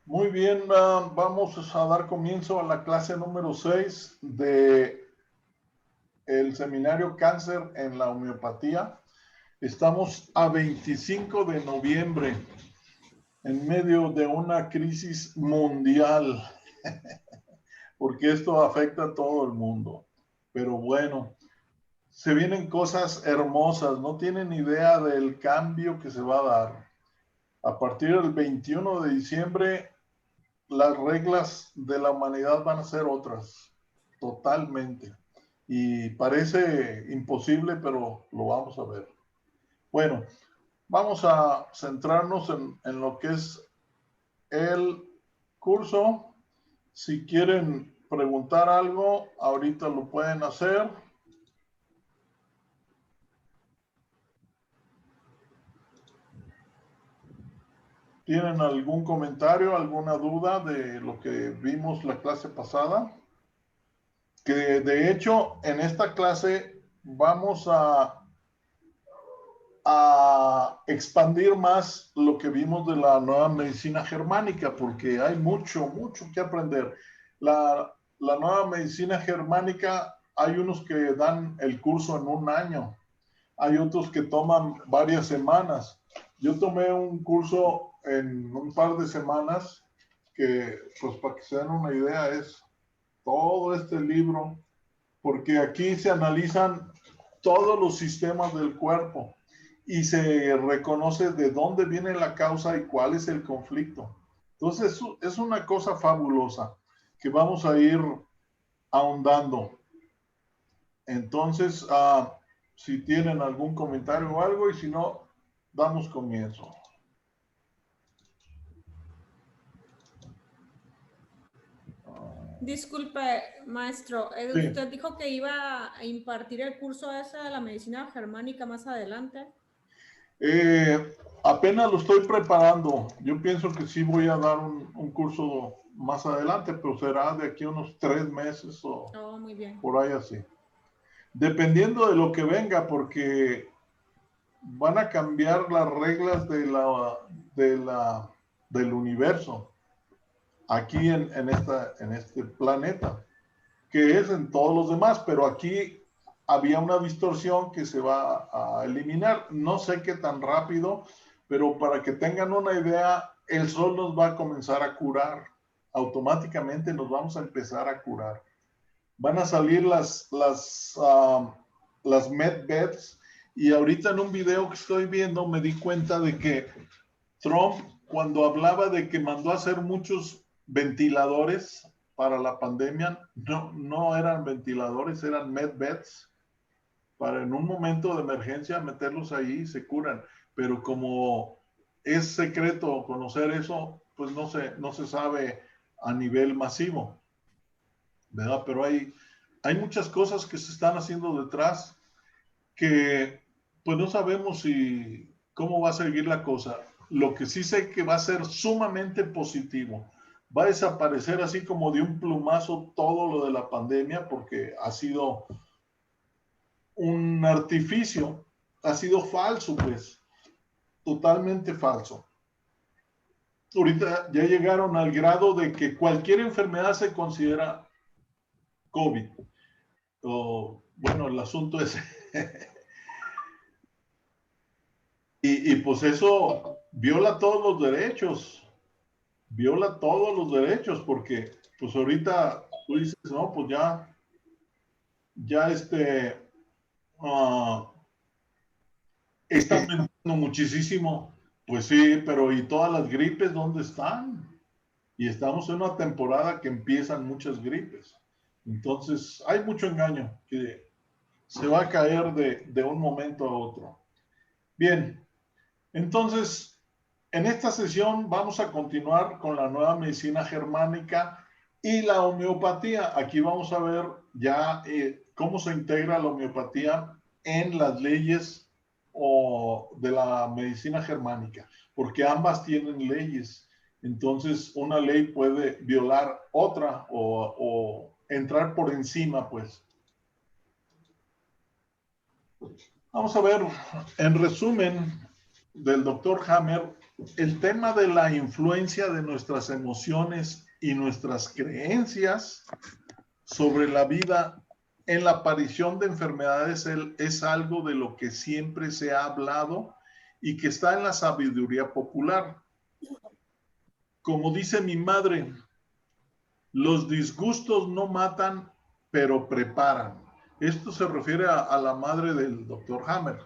Muy bien, vamos a dar comienzo a la clase número 6 de el seminario Cáncer en la Homeopatía. Estamos a 25 de noviembre, en medio de una crisis mundial, porque esto afecta a todo el mundo. Pero bueno, se vienen cosas hermosas, no tienen idea del cambio que se va a dar. A partir del 21 de diciembre, las reglas de la humanidad van a ser otras, totalmente. Y parece imposible, pero lo vamos a ver. Bueno, vamos a centrarnos en lo que es el curso. Si quieren preguntar algo, ahorita lo pueden hacer. ¿Tienen algún comentario, alguna duda de lo que vimos la clase pasada? Que de hecho en esta clase vamos a expandir más lo que vimos de la nueva medicina germánica, porque hay mucho que aprender. La nueva medicina germánica, hay unos que dan el curso en un año, hay otros que toman varias semanas. Yo tomé un curso en un par de semanas que, pues para que se den una idea, es todo este libro, porque aquí se analizan todos los sistemas del cuerpo y se reconoce de dónde viene la causa y cuál es el conflicto. Entonces, es una cosa fabulosa que vamos a ir ahondando. Entonces, si tienen algún comentario o algo, y si no, damos comienzo. Disculpe, maestro, Sí. usted dijo que iba a impartir el curso ese de la medicina germánica más adelante. Apenas lo estoy preparando. Yo pienso que sí voy a dar un curso más adelante, pero será de aquí a unos 3 meses o muy bien. Por ahí así. Dependiendo de lo que venga, porque van a cambiar las reglas del universo aquí en este planeta, que es en todos los demás, pero aquí había una distorsión que se va a eliminar. No sé qué tan rápido, pero para que tengan una idea, el sol nos va a comenzar a curar. Automáticamente nos vamos a empezar a curar. Van a salir las medbeds, y ahorita en un video que estoy viendo me di cuenta de que Trump, cuando hablaba de que mandó a hacer muchos ventiladores para la pandemia, no eran ventiladores, eran medbeds, para en un momento de emergencia meterlos ahí y se curan. Pero como es secreto conocer eso, pues no se sabe a nivel masivo, ¿verdad? Pero hay muchas cosas que se están haciendo detrás que pues no sabemos cómo va a seguir la cosa. Lo que sí sé que va a ser sumamente positivo. Va a desaparecer así como de un plumazo todo lo de la pandemia, porque ha sido un artificio, ha sido falso, pues, totalmente falso. Ahorita ya llegaron al grado de que cualquier enfermedad se considera COVID. Bueno, el asunto es y pues eso viola todos los derechos, porque pues ahorita tú dices, no, pues ya está aumentando muchísimo. Pues sí, pero ¿y todas las gripes dónde están? Y estamos en una temporada que empiezan muchas gripes. Entonces hay mucho engaño que se va a caer de un momento a otro. Bien, entonces, en esta sesión vamos a continuar con la nueva medicina germánica y la homeopatía. Aquí vamos a ver ya cómo se integra la homeopatía en las leyes de la medicina germánica, porque ambas tienen leyes. Entonces, una ley puede violar otra o entrar por encima, pues. Vamos a ver, en resumen, del doctor Hammer, el tema de la influencia de nuestras emociones y nuestras creencias sobre la vida en la aparición de enfermedades es algo de lo que siempre se ha hablado y que está en la sabiduría popular. Como dice mi madre, los disgustos no matan, pero preparan. Esto se refiere a la madre del doctor Hammer.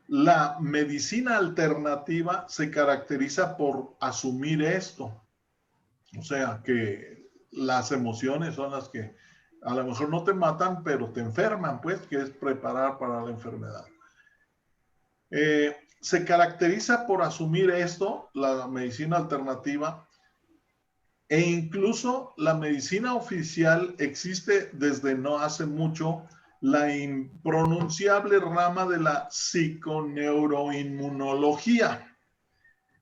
La medicina alternativa se caracteriza por asumir esto. O sea, que las emociones son las que a lo mejor no te matan, pero te enferman, pues, que es preparar para la enfermedad. Se caracteriza por asumir esto, la medicina alternativa, e incluso la medicina oficial existe desde no hace mucho, la impronunciable rama de la psiconeuroinmunología.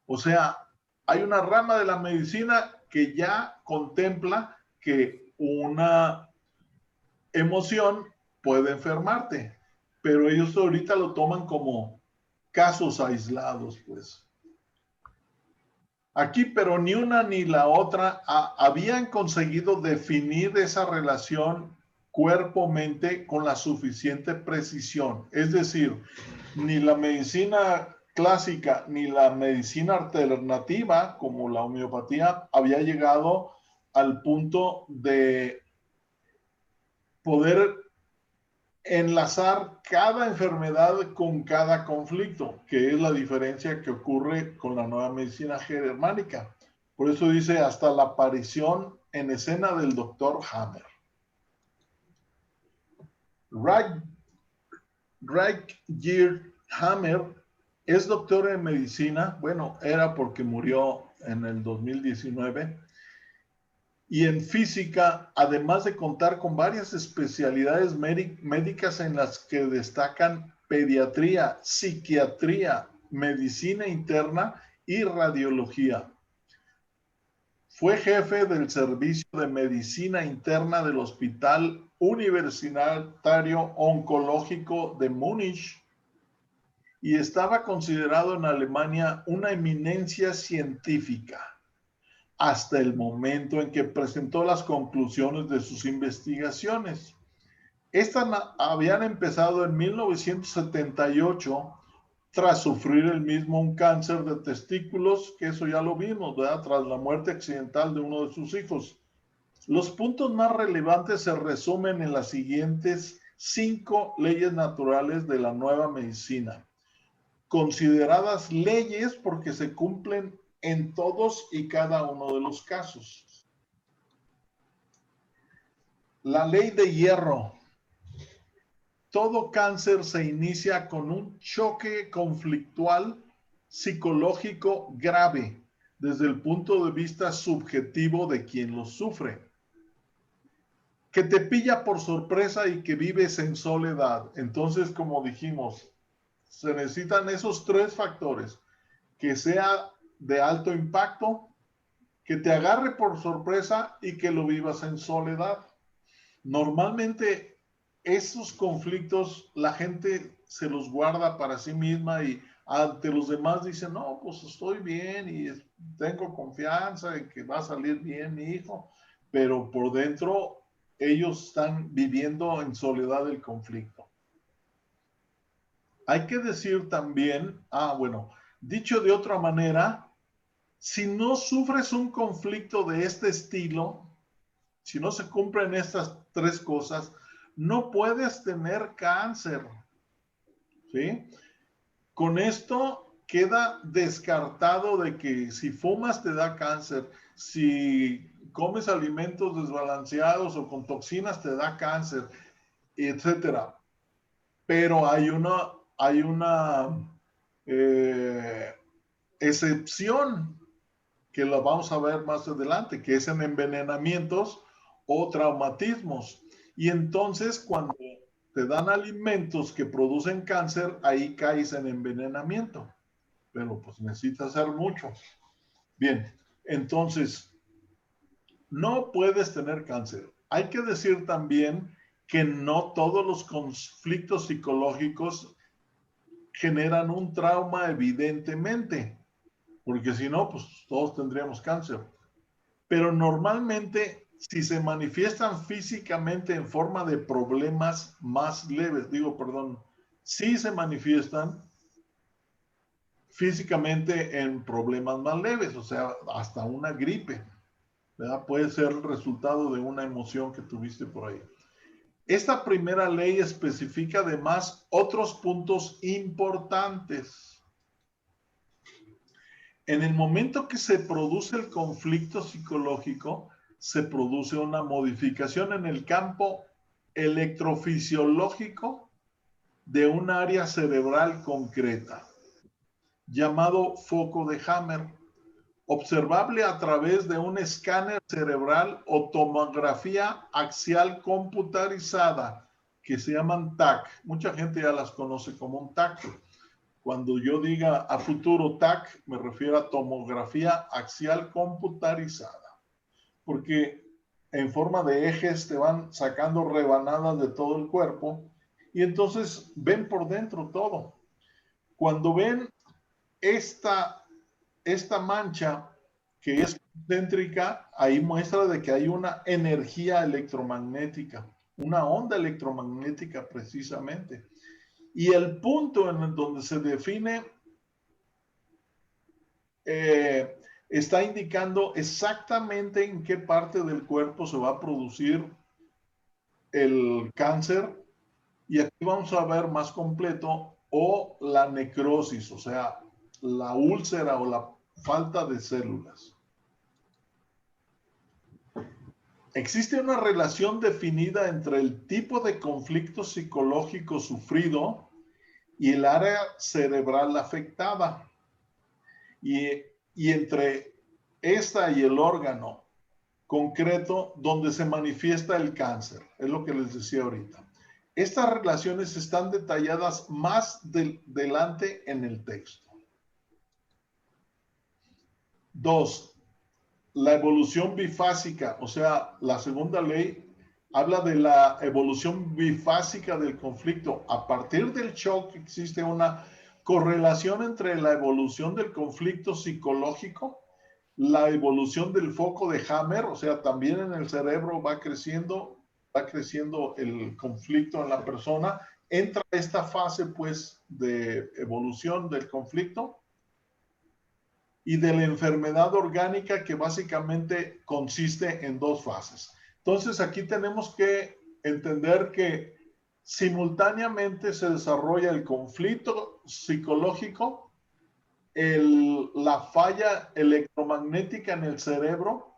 O sea, hay una rama de la medicina que ya contempla que una emoción puede enfermarte, pero ellos ahorita lo toman como casos aislados, pues. Aquí, pero ni una ni la otra habían conseguido definir esa relación cuerpo-mente con la suficiente precisión. Es decir, ni la medicina clásica ni la medicina alternativa, como la homeopatía, había llegado al punto de poder enlazar cada enfermedad con cada conflicto, que es la diferencia que ocurre con la nueva medicina germánica. Por eso dice hasta la aparición en escena del doctor Hammer. Rutger Hammer es doctor en medicina, bueno, era porque murió en el 2019, y en física, además de contar con varias especialidades médicas en las que destacan pediatría, psiquiatría, medicina interna y radiología. Fue jefe del servicio de medicina interna del Hospital Universitario Oncológico de Múnich y estaba considerado en Alemania una eminencia científica, hasta el momento en que presentó las conclusiones de sus investigaciones. Estas habían empezado en 1978 tras sufrir el mismo un cáncer de testículos, que eso ya lo vimos, ¿verdad? Tras la muerte accidental de uno de sus hijos. Los puntos más relevantes se resumen en las siguientes 5 leyes naturales de la nueva medicina, consideradas leyes porque se cumplen en todos y cada uno de los casos. La ley de hierro. Todo cáncer se inicia con un choque conflictual psicológico grave desde el punto de vista subjetivo de quien lo sufre, que te pilla por sorpresa y que vives en soledad. Entonces, como dijimos, se necesitan esos 3 factores: que sea de alto impacto, que te agarre por sorpresa y que lo vivas en soledad. Normalmente esos conflictos la gente se los guarda para sí misma y ante los demás dice, no, pues estoy bien y tengo confianza en que va a salir bien mi hijo, pero por dentro ellos están viviendo en soledad el conflicto. Hay que decir también, bueno, dicho de otra manera, si no sufres un conflicto de este estilo, si no se cumplen estas 3 cosas, no puedes tener cáncer, ¿sí? Con esto queda descartado de que si fumas te da cáncer, si comes alimentos desbalanceados o con toxinas te da cáncer, etcétera. Pero hay una excepción que la vamos a ver más adelante, que es en envenenamientos o traumatismos. Y entonces cuando te dan alimentos que producen cáncer, ahí caes en envenenamiento. Pero pues necesitas hacer mucho. Bien, entonces, no puedes tener cáncer. Hay que decir también que no todos los conflictos psicológicos generan un trauma evidentemente, porque si no, pues todos tendríamos cáncer. Pero normalmente, si se manifiestan físicamente en forma de problemas más leves, sí se manifiestan físicamente en problemas más leves, o sea, hasta una gripe, ¿verdad? Puede ser el resultado de una emoción que tuviste por ahí. Esta primera ley especifica además otros puntos importantes. En el momento que se produce el conflicto psicológico, se produce una modificación en el campo electrofisiológico de un área cerebral concreta, llamado foco de Hammer, observable a través de un escáner cerebral o tomografía axial computarizada, que se llaman TAC. Mucha gente ya las conoce como un TAC. Cuando yo diga a futuro TAC, me refiero a tomografía axial computarizada, porque en forma de ejes te van sacando rebanadas de todo el cuerpo y entonces ven por dentro todo. Cuando ven esta mancha que es concéntrica, ahí muestra de que hay una energía electromagnética, una onda electromagnética precisamente. Y el punto en donde se define está indicando exactamente en qué parte del cuerpo se va a producir el cáncer. Y aquí vamos a ver más completo o la necrosis, o sea, la úlcera o la falta de células. Existe una relación definida entre el tipo de conflicto psicológico sufrido y el área cerebral afectada. Y entre esta y el órgano concreto donde se manifiesta el cáncer. Es lo que les decía ahorita. Estas relaciones están detalladas más delante en el texto. 2. La evolución bifásica, o sea, la segunda ley habla de la evolución bifásica del conflicto. A partir del shock existe una correlación entre la evolución del conflicto psicológico, la evolución del foco de Hammer, o sea, también en el cerebro va creciendo el conflicto en la persona, entra esta fase pues de evolución del conflicto y de la enfermedad orgánica, que básicamente consiste en dos fases. Entonces aquí tenemos que entender que simultáneamente se desarrolla el conflicto psicológico, la falla electromagnética en el cerebro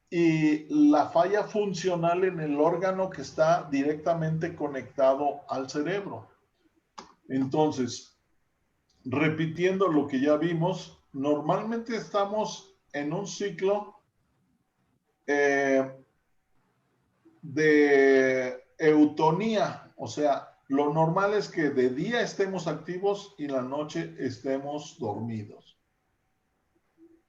y la falla funcional en el órgano que está directamente conectado al cerebro. Entonces, repitiendo lo que ya vimos, normalmente estamos en un ciclo de eutonía, o sea, lo normal es que de día estemos activos y la noche estemos dormidos.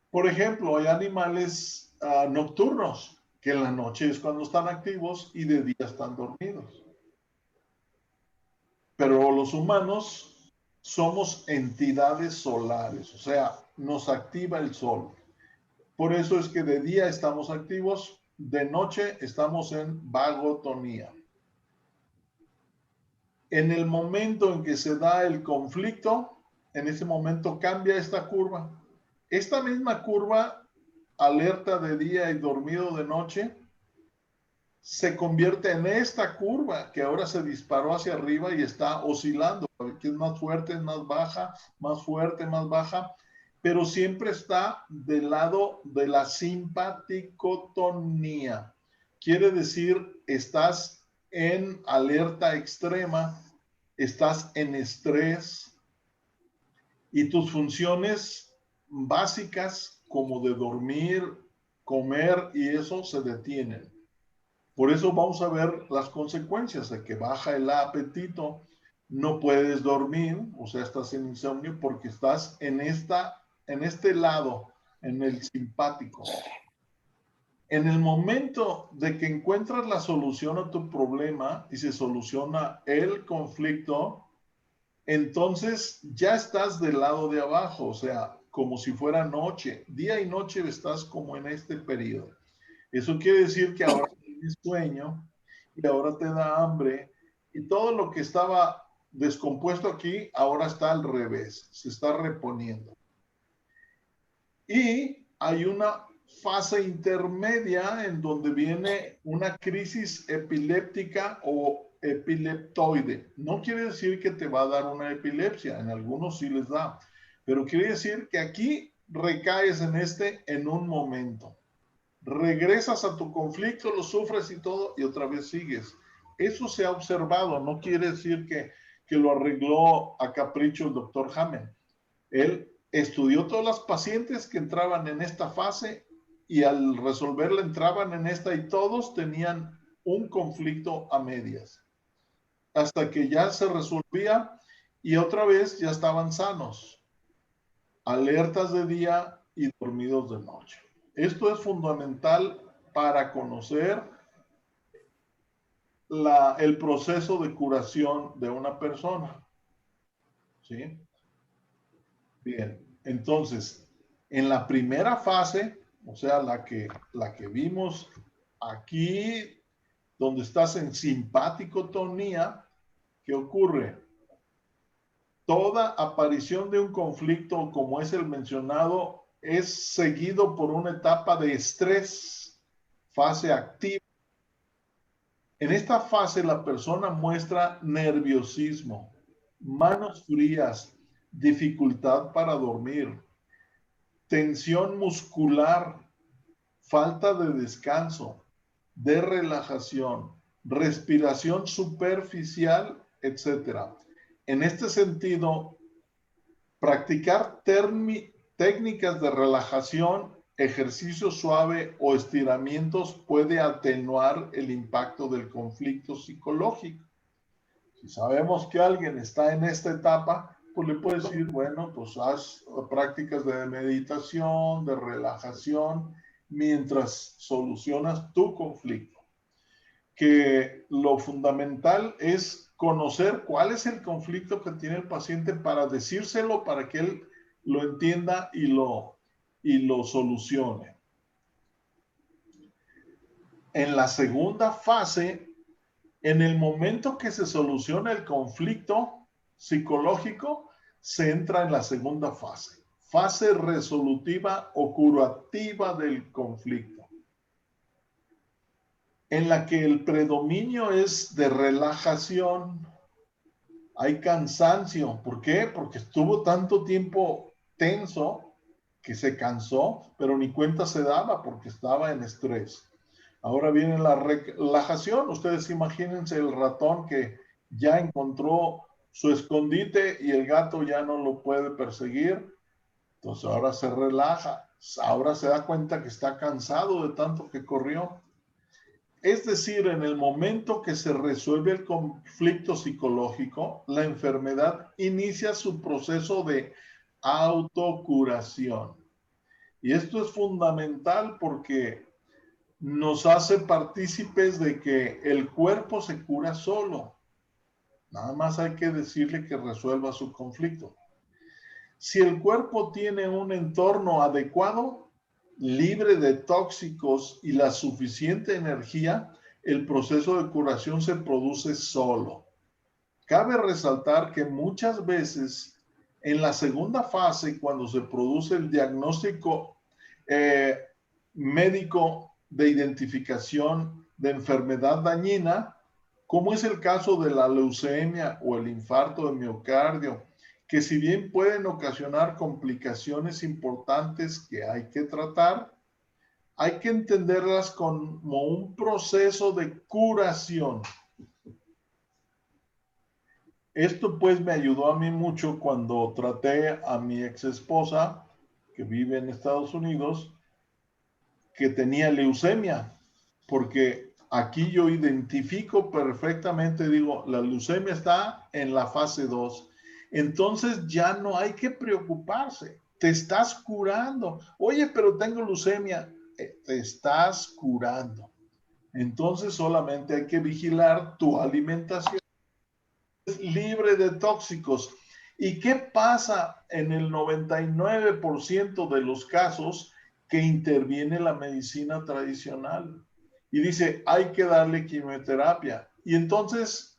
Por ejemplo, hay animales nocturnos que en la noche es cuando están activos y de día están dormidos. Pero los humanos somos entidades solares, o sea, nos activa el sol. Por eso es que de día estamos activos, de noche estamos en vagotonía. En el momento en que se da el conflicto, en ese momento cambia esta curva. Esta misma curva, alerta de día y dormido de noche, se convierte en esta curva que ahora se disparó hacia arriba y está oscilando, que es más fuerte, es más baja, más fuerte, más baja, pero siempre está del lado de la simpaticotonía. Quiere decir, estás en alerta extrema, estás en estrés y tus funciones básicas como de dormir, comer y eso se detienen. Por eso vamos a ver las consecuencias de que baja el apetito, no puedes dormir, o sea, estás en insomnio porque estás en este lado, en el simpático. En el momento de que encuentras la solución a tu problema y se soluciona el conflicto, entonces ya estás del lado de abajo, o sea, como si fuera noche. Día y noche estás como en este periodo. Eso quiere decir que ahora tienes sueño y ahora te da hambre y todo lo que estaba descompuesto aquí ahora está al revés, se está reponiendo. Y hay una fase intermedia en donde viene una crisis epiléptica o epileptoide. No quiere decir que te va a dar una epilepsia, en algunos sí les da, pero quiere decir que aquí recaes en en un momento. Regresas a tu conflicto, lo sufres y todo, y otra vez sigues. Eso se ha observado, no quiere decir que lo arregló a capricho el doctor Hammond. Él estudió todas las pacientes que entraban en esta fase y al resolverla entraban en esta y todos tenían un conflicto a medias. Hasta que ya se resolvía y otra vez ya estaban sanos, alertas de día y dormidos de noche. Esto es fundamental para conocer el proceso de curación de una persona. ¿Sí? Bien, entonces, en la primera fase, o sea, la que vimos aquí, donde estás en simpaticotonía, ¿qué ocurre? Toda aparición de un conflicto, como es el mencionado, es seguido por una etapa de estrés, fase activa. En esta fase la persona muestra nerviosismo, manos frías, dificultad para dormir, tensión muscular, falta de descanso, de relajación, respiración superficial, etc. En este sentido, practicar técnicas de relajación, ejercicio suave o estiramientos puede atenuar el impacto del conflicto psicológico. Si sabemos que alguien está en esta etapa, pues le puedes decir, bueno, pues haz prácticas de meditación, de relajación, mientras solucionas tu conflicto. Que lo fundamental es conocer cuál es el conflicto que tiene el paciente para decírselo, para que él lo entienda y lo solucione. En la segunda fase, en el momento que se soluciona el conflicto psicológico, se entra en la segunda fase, fase resolutiva o curativa del conflicto, en la que el predominio es de relajación, hay cansancio. ¿Por qué? Porque estuvo tanto tiempo tenso que se cansó, pero ni cuenta se daba porque estaba en estrés. Ahora viene la relajación. Ustedes imagínense el ratón que ya encontró su escondite y el gato ya no lo puede perseguir. Entonces ahora se relaja. Ahora se da cuenta que está cansado de tanto que corrió. Es decir, en el momento que se resuelve el conflicto psicológico, la enfermedad inicia su proceso de autocuración. Y esto es fundamental porque nos hace partícipes de que el cuerpo se cura solo. Nada más hay que decirle que resuelva su conflicto. Si el cuerpo tiene un entorno adecuado, libre de tóxicos y la suficiente energía, el proceso de curación se produce solo. Cabe resaltar que muchas veces en la segunda fase, cuando se produce el diagnóstico médico de identificación de enfermedad dañina, como es el caso de la leucemia o el infarto de miocardio, que si bien pueden ocasionar complicaciones importantes que hay que tratar, hay que entenderlas como un proceso de curación. Esto pues me ayudó a mí mucho cuando traté a mi ex esposa, que vive en Estados Unidos, que tenía leucemia, porque aquí yo identifico perfectamente, digo, la leucemia está en la fase 2. Entonces ya no hay que preocuparse, te estás curando. Oye, pero tengo leucemia, te estás curando. Entonces solamente hay que vigilar tu alimentación es libre de tóxicos. ¿Y qué pasa en el 99% de los casos que interviene la medicina tradicional? Y dice, hay que darle quimioterapia. Y entonces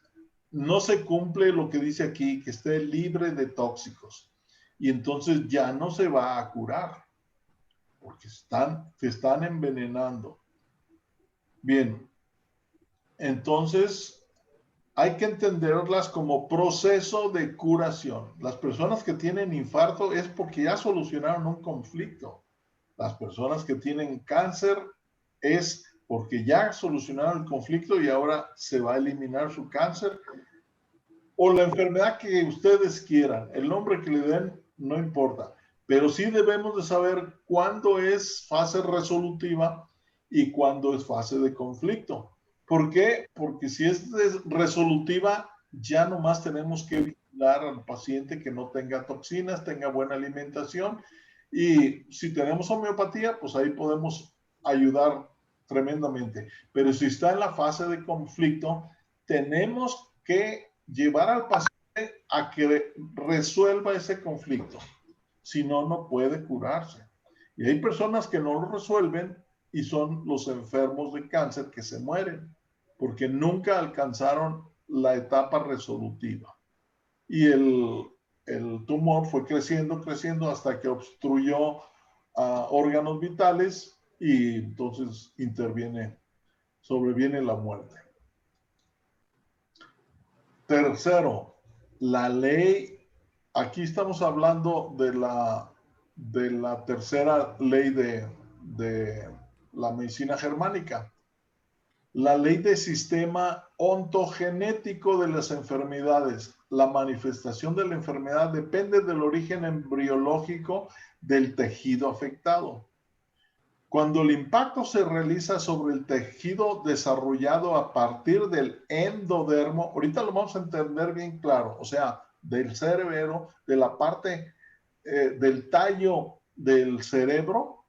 no se cumple lo que dice aquí, que esté libre de tóxicos. Y entonces ya no se va a curar, porque se están envenenando. Bien, entonces hay que entenderlas como proceso de curación. Las personas que tienen infarto es porque ya solucionaron un conflicto. Las personas que tienen cáncer es porque ya solucionaron el conflicto y ahora se va a eliminar su cáncer o la enfermedad que ustedes quieran. El nombre que le den no importa, pero sí debemos de saber cuándo es fase resolutiva y cuándo es fase de conflicto. ¿Por qué? Porque si es resolutiva, ya nomás tenemos que vigilar al paciente que no tenga toxinas, tenga buena alimentación, y si tenemos homeopatía, pues ahí podemos ayudar tremendamente. Pero si está en la fase de conflicto, tenemos que llevar al paciente a que resuelva ese conflicto. Si no, no puede curarse. Y hay personas que no lo resuelven y son los enfermos de cáncer que se mueren porque nunca alcanzaron la etapa resolutiva. Y el tumor fue creciendo, creciendo hasta que obstruyó órganos vitales y entonces sobreviene la muerte. Tercero, la ley, aquí estamos hablando de la tercera ley de la medicina germánica. La ley del sistema ontogenético de las enfermedades. La manifestación de la enfermedad depende del origen embriológico del tejido afectado. Cuando el impacto se realiza sobre el tejido desarrollado a partir del endodermo, ahorita lo vamos a entender bien claro, o sea, del cerebro, de la parte del tallo del cerebro,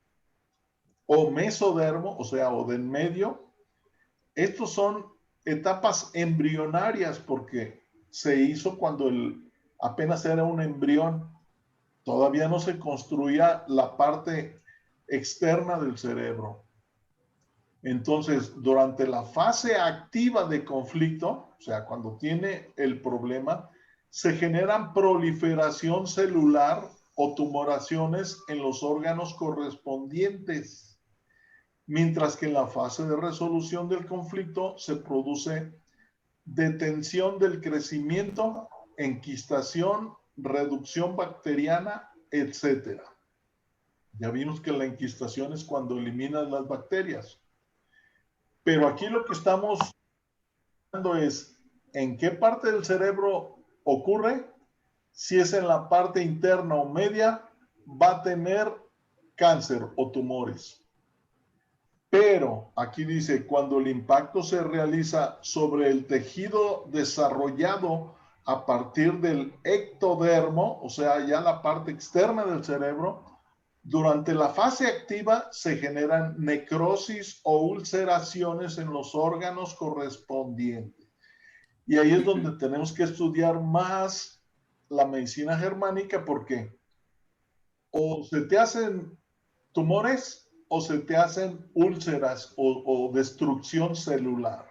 o mesodermo, o sea, o del medio. Estos son etapas embrionarias porque se hizo cuando apenas era un embrión. Todavía no se construía la parte externa del cerebro. Entonces, durante la fase activa de conflicto, o sea, cuando tiene el problema, se generan proliferación celular o tumoraciones en los órganos correspondientes, mientras que en la fase de resolución del conflicto se produce detención del crecimiento, enquistación, reducción bacteriana, etc. Ya vimos que la enquistación es cuando eliminas las bacterias. Pero aquí lo que estamos hablando es en qué parte del cerebro ocurre. Si es en la parte interna o media, va a tener cáncer o tumores. Pero aquí dice, cuando el impacto se realiza sobre el tejido desarrollado a partir del ectodermo, o sea, ya la parte externa del cerebro, durante la fase activa se generan necrosis o ulceraciones en los órganos correspondientes. Y ahí es donde tenemos que estudiar más la medicina germánica porque o se te hacen tumores o se te hacen úlceras o destrucción celular.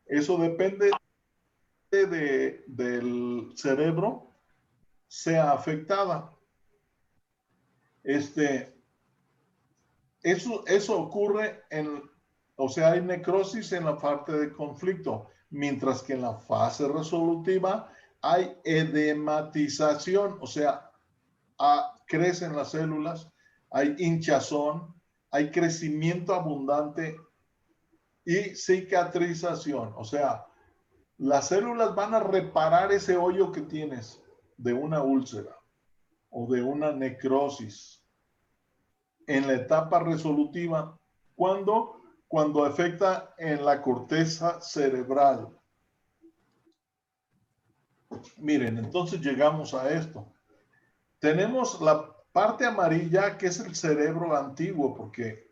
Eso depende del cerebro sea afectada. Eso ocurre o sea, hay necrosis en la parte de conflicto, mientras que en la fase resolutiva hay edematización, o sea, crecen las células, hay hinchazón, hay crecimiento abundante y cicatrización, o sea, las células van a reparar ese hoyo que tienes de una úlcera o de una necrosis en la etapa resolutiva. Cuando afecta en la corteza cerebral. Miren, entonces llegamos a esto. Tenemos la parte amarilla que es el cerebro antiguo, porque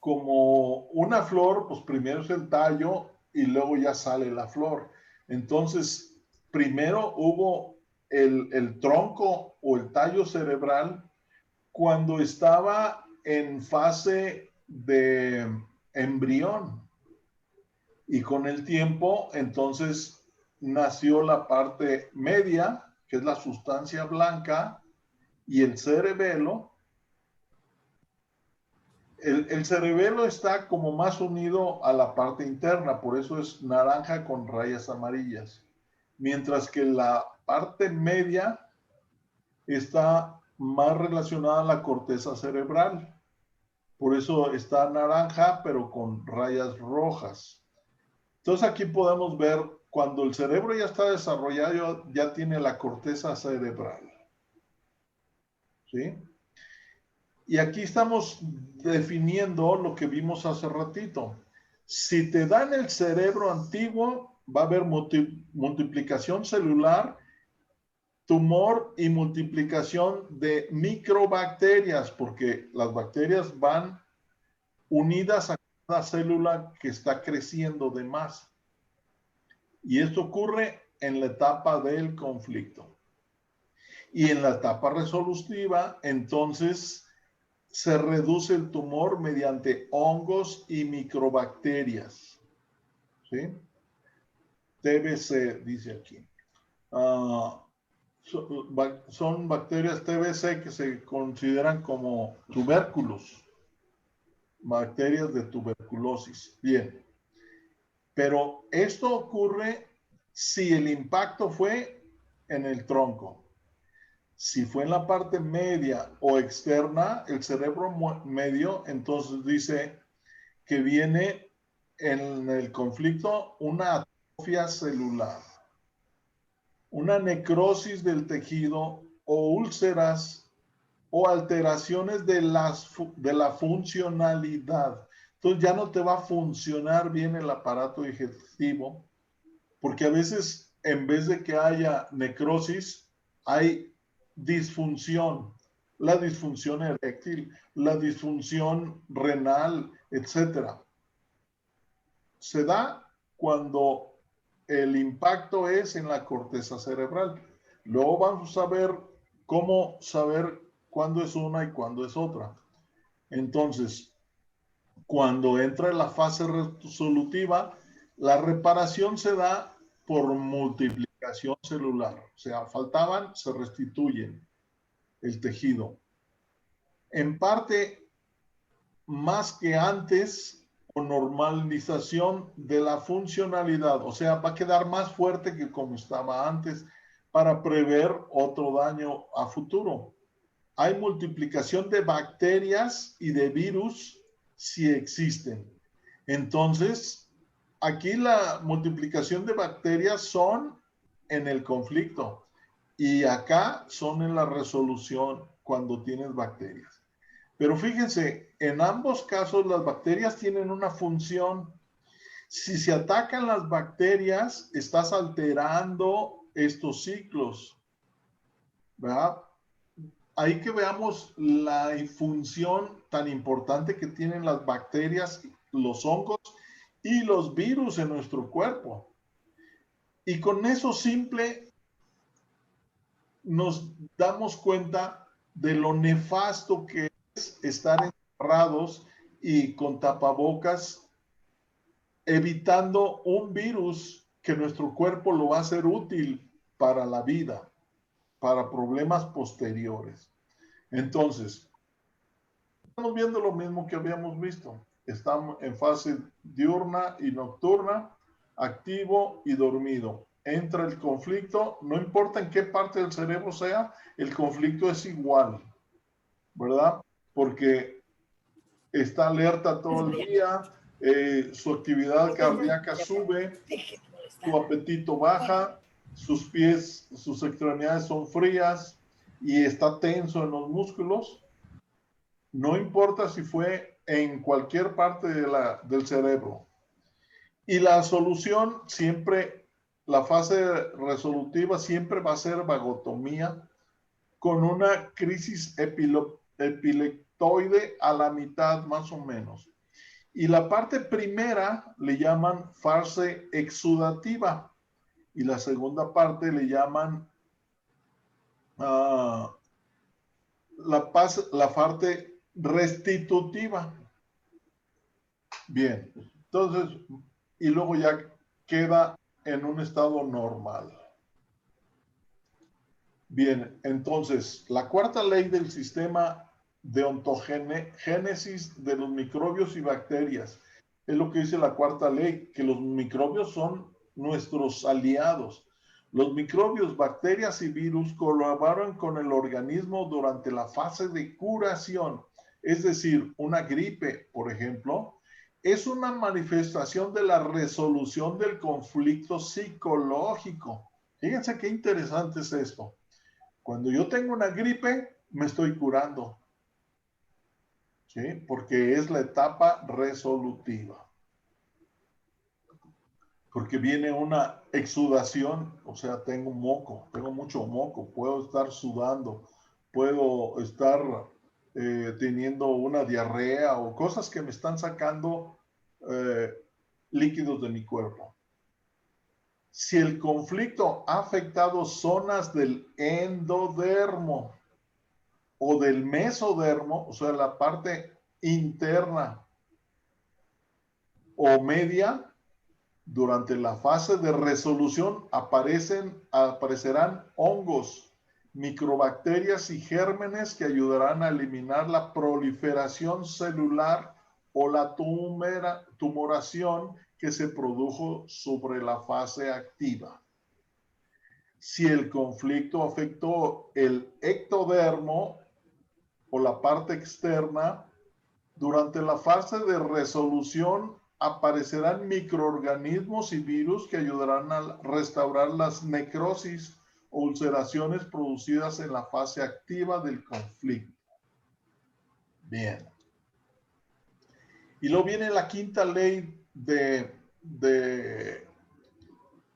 como una flor, pues primero es el tallo y luego ya sale la flor. Entonces, primero hubo el tronco o el tallo cerebral cuando estaba en fase de embrión. Y con el tiempo, entonces, nació la parte media, que es la sustancia blanca, y el cerebelo. El cerebelo está como más unido a la parte interna, por eso es naranja con rayas amarillas. Mientras que la parte media está más relacionada a la corteza cerebral. Por eso está naranja, pero con rayas rojas. Entonces aquí podemos ver cuando el cerebro ya está desarrollado, ya tiene la corteza cerebral. ¿Sí? Y aquí estamos definiendo lo que vimos hace ratito. Si te dan el cerebro antiguo, va a haber multiplicación celular, tumor y multiplicación de microbacterias, porque las bacterias van unidas a cada célula que está creciendo de más. Y esto ocurre en la etapa del conflicto. Y en la etapa resolutiva, entonces, se reduce el tumor mediante hongos y microbacterias. ¿Sí? TBC, dice aquí. Son bacterias TBC que se consideran como tubérculos, bacterias de tuberculosis. Bien, pero esto ocurre si el impacto fue en el tronco. Si fue en la parte media o externa, el cerebro medio, entonces dice que viene en el conflicto una atrofia celular, una necrosis del tejido o úlceras o alteraciones de la funcionalidad. Entonces ya no te va a funcionar bien el aparato digestivo, porque a veces en vez de que haya necrosis, hay disfunción, la disfunción eréctil, la disfunción renal, etcétera. Se da cuando el impacto es en la corteza cerebral. Luego vamos a ver cómo saber cuándo es una y cuándo es otra. Entonces, cuando entra en la fase resolutiva, la reparación se da por multiplicación celular. O sea, faltaban, se restituyen el tejido. En parte, más que antes, o normalización de la funcionalidad. O sea, va a quedar más fuerte que como estaba antes para prever otro daño a futuro. Hay multiplicación de bacterias y de virus si existen. Entonces, aquí la multiplicación de bacterias son en el conflicto y acá son en la resolución cuando tienes bacterias. Pero fíjense, en ambos casos las bacterias tienen una función. Si se atacan las bacterias, estás alterando estos ciclos, ¿verdad? Ahí que veamos la función tan importante que tienen las bacterias, los hongos y los virus en nuestro cuerpo. Y con eso simple nos damos cuenta de lo nefasto que es estar encerrados y con tapabocas, evitando un virus que nuestro cuerpo lo va a hacer útil para la vida, para problemas posteriores. Entonces, estamos viendo lo mismo que habíamos visto. Estamos en fase diurna y nocturna, activo y dormido. Entra el conflicto, no importa en qué parte del cerebro sea, el conflicto es igual, ¿verdad? Porque está alerta todo el día, su actividad cardíaca sube, su apetito baja, sus pies, sus extremidades son frías y está tenso en los músculos. No importa si fue en cualquier parte del cerebro. Y la solución siempre, la fase resolutiva siempre va a ser vagotomía con una crisis epileptoide a la mitad más o menos. Y la parte primera le llaman fase exudativa. y la segunda parte le llaman la parte restitutiva. Bien, entonces, y luego ya queda en un estado normal. Bien, entonces, la cuarta ley del sistema de ontogénesis de los microbios y bacterias es lo que dice la cuarta ley, que los microbios son nuestros aliados. Los microbios, bacterias y virus colaboran con el organismo durante la fase de curación, es decir, una gripe, por ejemplo, es una manifestación de la resolución del conflicto psicológico. Fíjense qué interesante es esto. Cuando yo tengo una gripe, me estoy curando, ¿sí? Porque es la etapa resolutiva. Porque viene una exudación, o sea, tengo moco, tengo mucho moco, puedo estar sudando, puedo estar teniendo una diarrea o cosas que me están sacando líquidos de mi cuerpo. Si el conflicto ha afectado zonas del endodermo o del mesodermo, o sea, la parte interna o media, durante la fase de resolución aparecerán hongos, microbacterias y gérmenes que ayudarán a eliminar la proliferación celular o la tumoración que se produjo sobre la fase activa. Si el conflicto afectó el ectodermo o la parte externa, durante la fase de resolución aparecerán microorganismos y virus que ayudarán a restaurar las necrosis o ulceraciones producidas en la fase activa del conflicto. Bien. Y luego viene la quinta ley de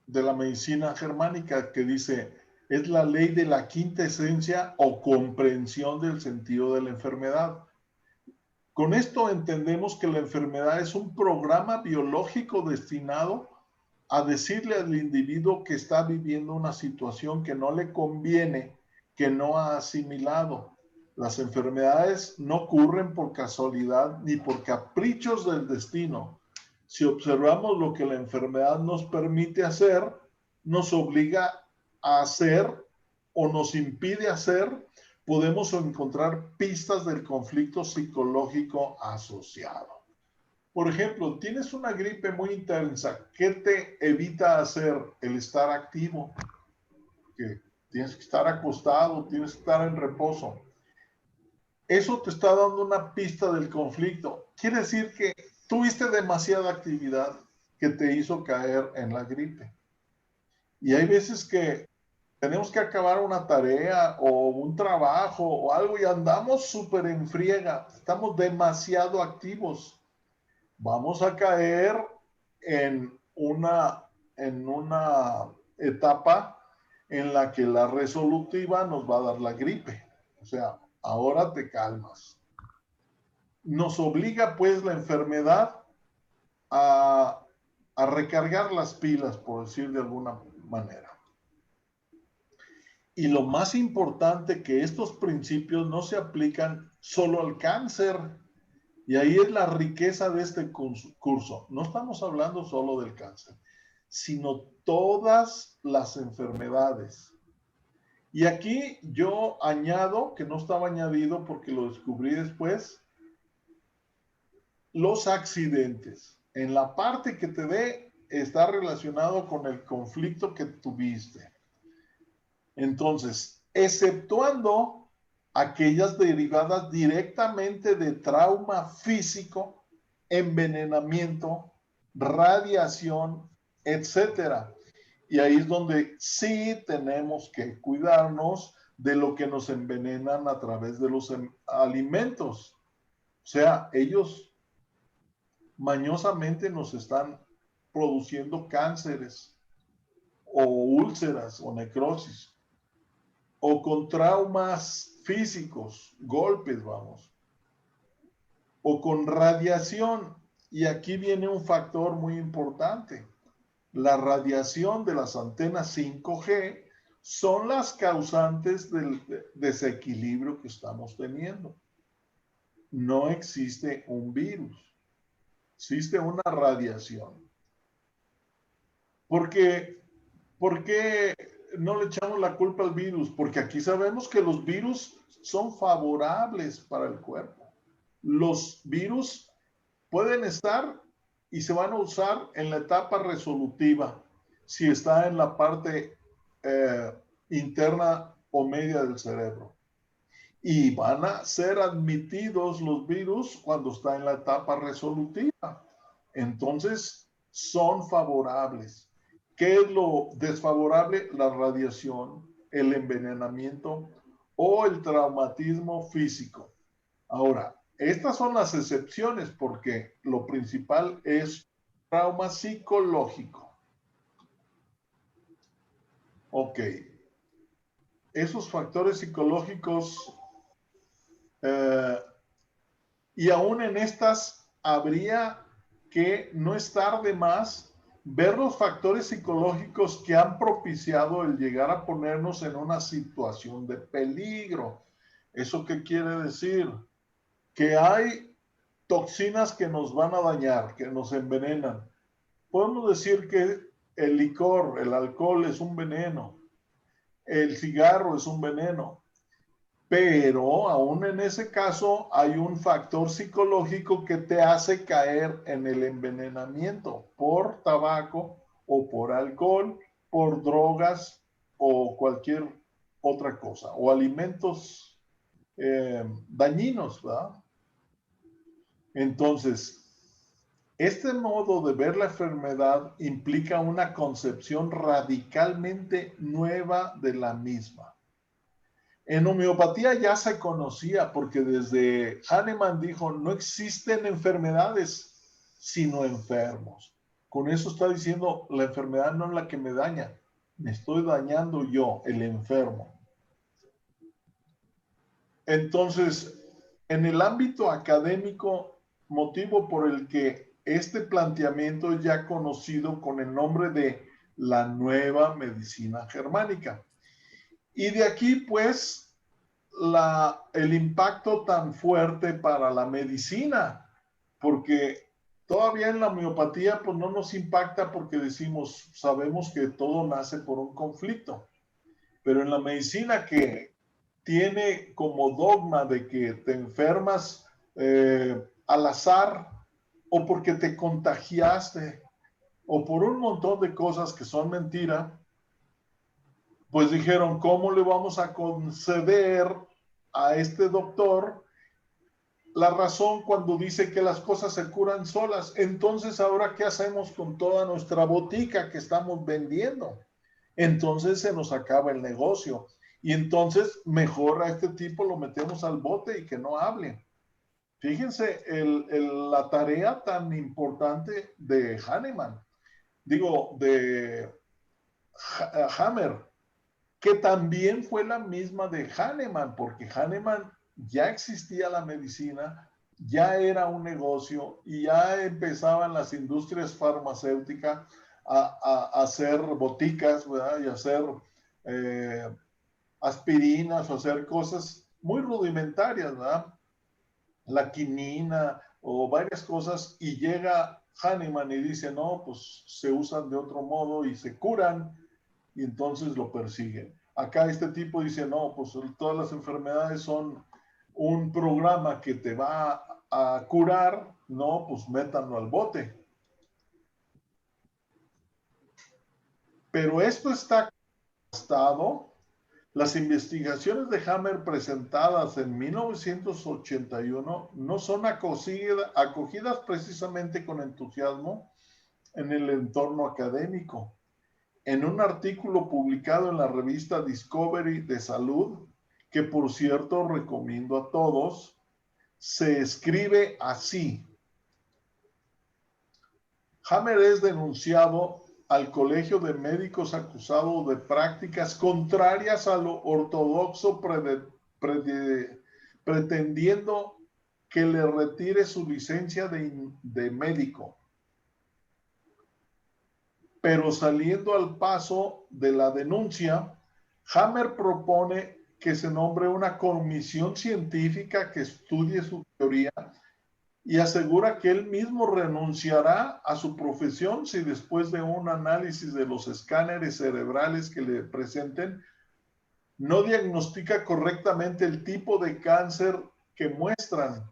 la medicina germánica que dice, es la ley de la quinta esencia o comprensión del sentido de la enfermedad. Con esto entendemos que la enfermedad es un programa biológico destinado a decirle al individuo que está viviendo una situación que no le conviene, que no ha asimilado. Las enfermedades no ocurren por casualidad ni por caprichos del destino. Si observamos lo que la enfermedad nos permite hacer, nos obliga a hacer o nos impide hacer, podemos encontrar pistas del conflicto psicológico asociado. Por ejemplo, tienes una gripe muy intensa. ¿Qué te evita hacer? El estar activo. Que tienes que estar acostado, tienes que estar en reposo. Eso te está dando una pista del conflicto. Quiere decir que tuviste demasiada actividad que te hizo caer en la gripe. Y hay veces que tenemos que acabar una tarea o un trabajo o algo y andamos súper en friega, estamos demasiado activos. Vamos a caer en una etapa en la que la resolutiva nos va a dar la gripe. O sea, ahora te calmas. Nos obliga pues la enfermedad a recargar las pilas, por decir de alguna manera. Y lo más importante, que estos principios no se aplican solo al cáncer. Y ahí es la riqueza de este curso. No estamos hablando solo del cáncer, sino todas las enfermedades. Y aquí yo añado, que no estaba añadido porque lo descubrí después, los accidentes. En la parte que te dé está relacionado con el conflicto que tuviste. Entonces, exceptuando aquellas derivadas directamente de trauma físico, envenenamiento, radiación, etcétera. Y ahí es donde sí tenemos que cuidarnos de lo que nos envenenan a través de los alimentos. O sea, ellos mañosamente nos están produciendo cánceres o úlceras o necrosis, o con traumas físicos, golpes, vamos, o con radiación. Y aquí viene un factor muy importante. la radiación de las antenas 5G son las causantes del desequilibrio que estamos teniendo. No existe un virus, existe una radiación. ¿Por qué no le echamos la culpa al virus? Porque aquí sabemos que los virus son favorables para el cuerpo. Los virus pueden estar y se van a usar en la etapa resolutiva, si está en la parte interna o media del cerebro. Y van a ser admitidos los virus cuando está en la etapa resolutiva. Entonces, son favorables. ¿Qué es lo desfavorable? La radiación, el envenenamiento o el traumatismo físico. Ahora, estas son las excepciones porque lo principal es trauma psicológico. Ok. Esos factores psicológicos, y aún en estas habría que no estar de más ver los factores psicológicos que han propiciado el llegar a ponernos en una situación de peligro. ¿Eso qué quiere decir? Que hay toxinas que nos van a dañar, que nos envenenan. Podemos decir que el licor, el alcohol es un veneno, el cigarro es un veneno, pero aún en ese caso hay un factor psicológico que te hace caer en el envenenamiento por tabaco o por alcohol, por drogas o cualquier otra cosa, o alimentos dañinos, ¿verdad? Entonces, este modo de ver la enfermedad implica una concepción radicalmente nueva de la misma. En homeopatía ya se conocía porque desde Hahnemann dijo, no existen enfermedades sino enfermos. Con eso está diciendo, la enfermedad no es la que me daña, me estoy dañando yo, el enfermo. Entonces, en el ámbito académico, motivo por el que este planteamiento es ya conocido con el nombre de la nueva medicina germánica. Y de aquí, pues, el impacto tan fuerte para la medicina, porque todavía en la homeopatía, pues no nos impacta porque decimos, sabemos que todo nace por un conflicto, pero en la medicina que tiene como dogma de que te enfermas al azar o porque te contagiaste o por un montón de cosas que son mentira, pues dijeron, ¿cómo le vamos a conceder a este doctor la razón cuando dice que las cosas se curan solas? Entonces, ¿ahora qué hacemos con toda nuestra botica que estamos vendiendo? Entonces se nos acaba el negocio. Y entonces mejor a este tipo lo metemos al bote y que no hable. Fíjense la tarea tan importante de Hahnemann, digo, de Hammer, que también fue la misma de Hahnemann, porque Hahnemann ya existía la medicina, ya era un negocio y ya empezaban las industrias farmacéuticas a hacer boticas, ¿verdad? Y a hacer aspirinas o hacer cosas muy rudimentarias, ¿verdad? La quinina o varias cosas, y llega Hahnemann y dice, no, pues se usan de otro modo y se curan, y entonces lo persiguen. Acá este tipo dice, no, pues todas las enfermedades son un programa que te va a curar, no, pues métanlo al bote. Pero esto está contrastado. Las investigaciones de Hammer presentadas en 1981 no son acogidas precisamente con entusiasmo en el entorno académico. En un artículo publicado en la revista Discovery de Salud, que por cierto recomiendo a todos, se escribe así: Hammer es denunciado al Colegio de Médicos acusado de prácticas contrarias a lo ortodoxo, pretendiendo que le retire su licencia de médico. pero saliendo al paso de la denuncia, Hammer propone que se nombre una comisión científica que estudie su teoría y asegura que él mismo renunciará a su profesión si después de un análisis de los escáneres cerebrales que le presenten, no diagnostica correctamente el tipo de cáncer que muestran,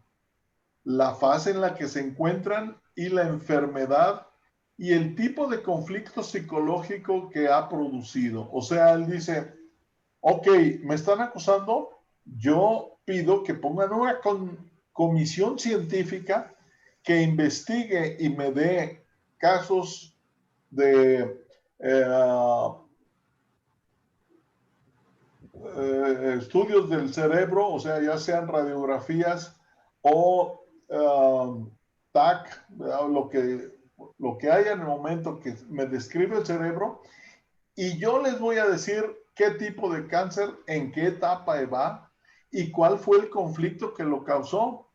la fase en la que se encuentran y la enfermedad y el tipo de conflicto psicológico que ha producido. O sea, él dice, ok, me están acusando, yo pido que pongan una comisión científica que investigue y me dé casos de estudios del cerebro, o sea, ya sean radiografías o TAC, lo que haya en el momento que me describe el cerebro, y yo les voy a decir qué tipo de cáncer, en qué etapa va y cuál fue el conflicto que lo causó,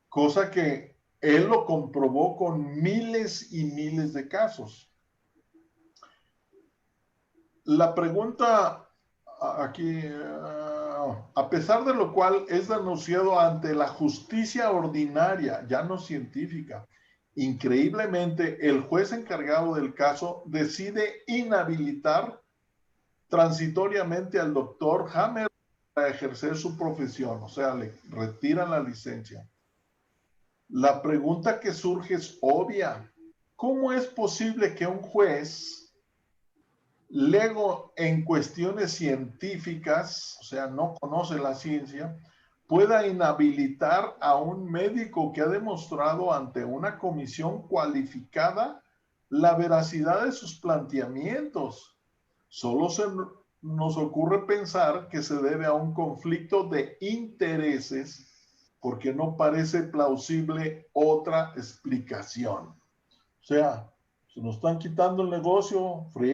cosa que él lo comprobó con miles y miles de casos. La pregunta aquí, a pesar de lo cual es denunciado ante la justicia ordinaria, ya no científica. Increíblemente, el juez encargado del caso decide inhabilitar transitoriamente al doctor Hammer para ejercer su profesión, o sea, le retiran la licencia. La pregunta que surge es obvia. ¿Cómo es posible que un juez, lego en cuestiones científicas, o sea, no conoce la ciencia, pueda inhabilitar a un médico que ha demostrado ante una comisión cualificada la veracidad de sus planteamientos? Solo nos ocurre pensar que se debe a un conflicto de intereses porque no parece plausible otra explicación. O sea, se nos están quitando el negocio frío.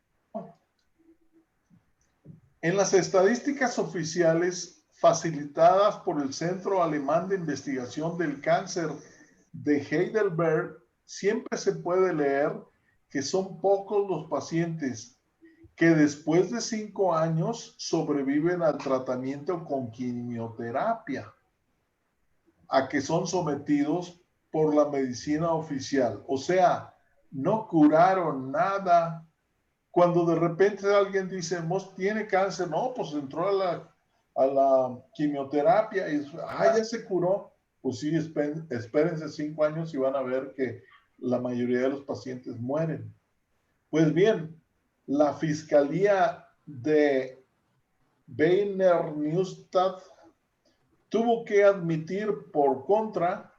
En las estadísticas oficiales facilitadas por el Centro Alemán de Investigación del Cáncer de Heidelberg, siempre se puede leer que son pocos los pacientes que después de 5 años sobreviven al tratamiento con quimioterapia, a que son sometidos por la medicina oficial. O sea, no curaron nada. Cuando de repente alguien dice, Moss tiene cáncer, no, pues entró a la quimioterapia y ya se curó. Pues sí, espérense 5 años y van a ver que la mayoría de los pacientes mueren. Pues bien, la Fiscalía de Wiener Neustadt tuvo que admitir por contra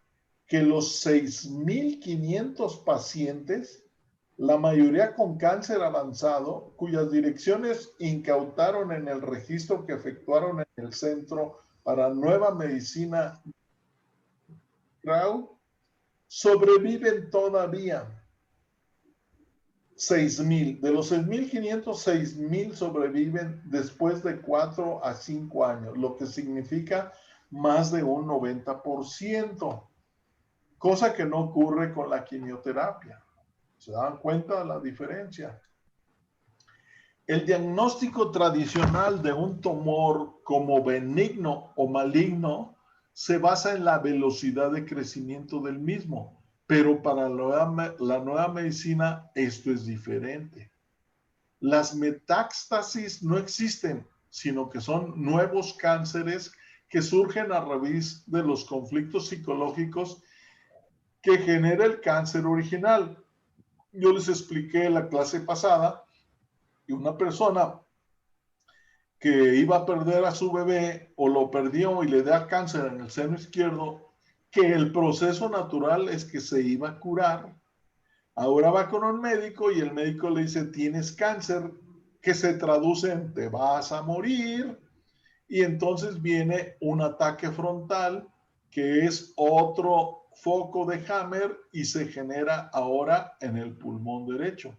que los 6.500 pacientes, la mayoría con cáncer avanzado, cuyas direcciones incautaron en el registro que efectuaron en el Centro para Nueva Medicina, sobreviven todavía. 6.000. De los 6.500, 6.000 sobreviven después de 4 a 5 años, lo que significa más de un 90%, cosa que no ocurre con la quimioterapia. ¿Se dan cuenta de la diferencia? El diagnóstico tradicional de un tumor como benigno o maligno se basa en la velocidad de crecimiento del mismo, pero para la nueva medicina esto es diferente. Las metástasis no existen, sino que son nuevos cánceres que surgen a raíz de los conflictos psicológicos que genera el cáncer original. Yo les expliqué en la clase pasada que una persona que iba a perder a su bebé o lo perdió y le da cáncer en el seno izquierdo, que el proceso natural es que se iba a curar. Ahora va con un médico y el médico le dice, tienes cáncer, que se traduce en te vas a morir. Y entonces viene un ataque frontal, que es otro foco de Hammer y se genera ahora en el pulmón derecho.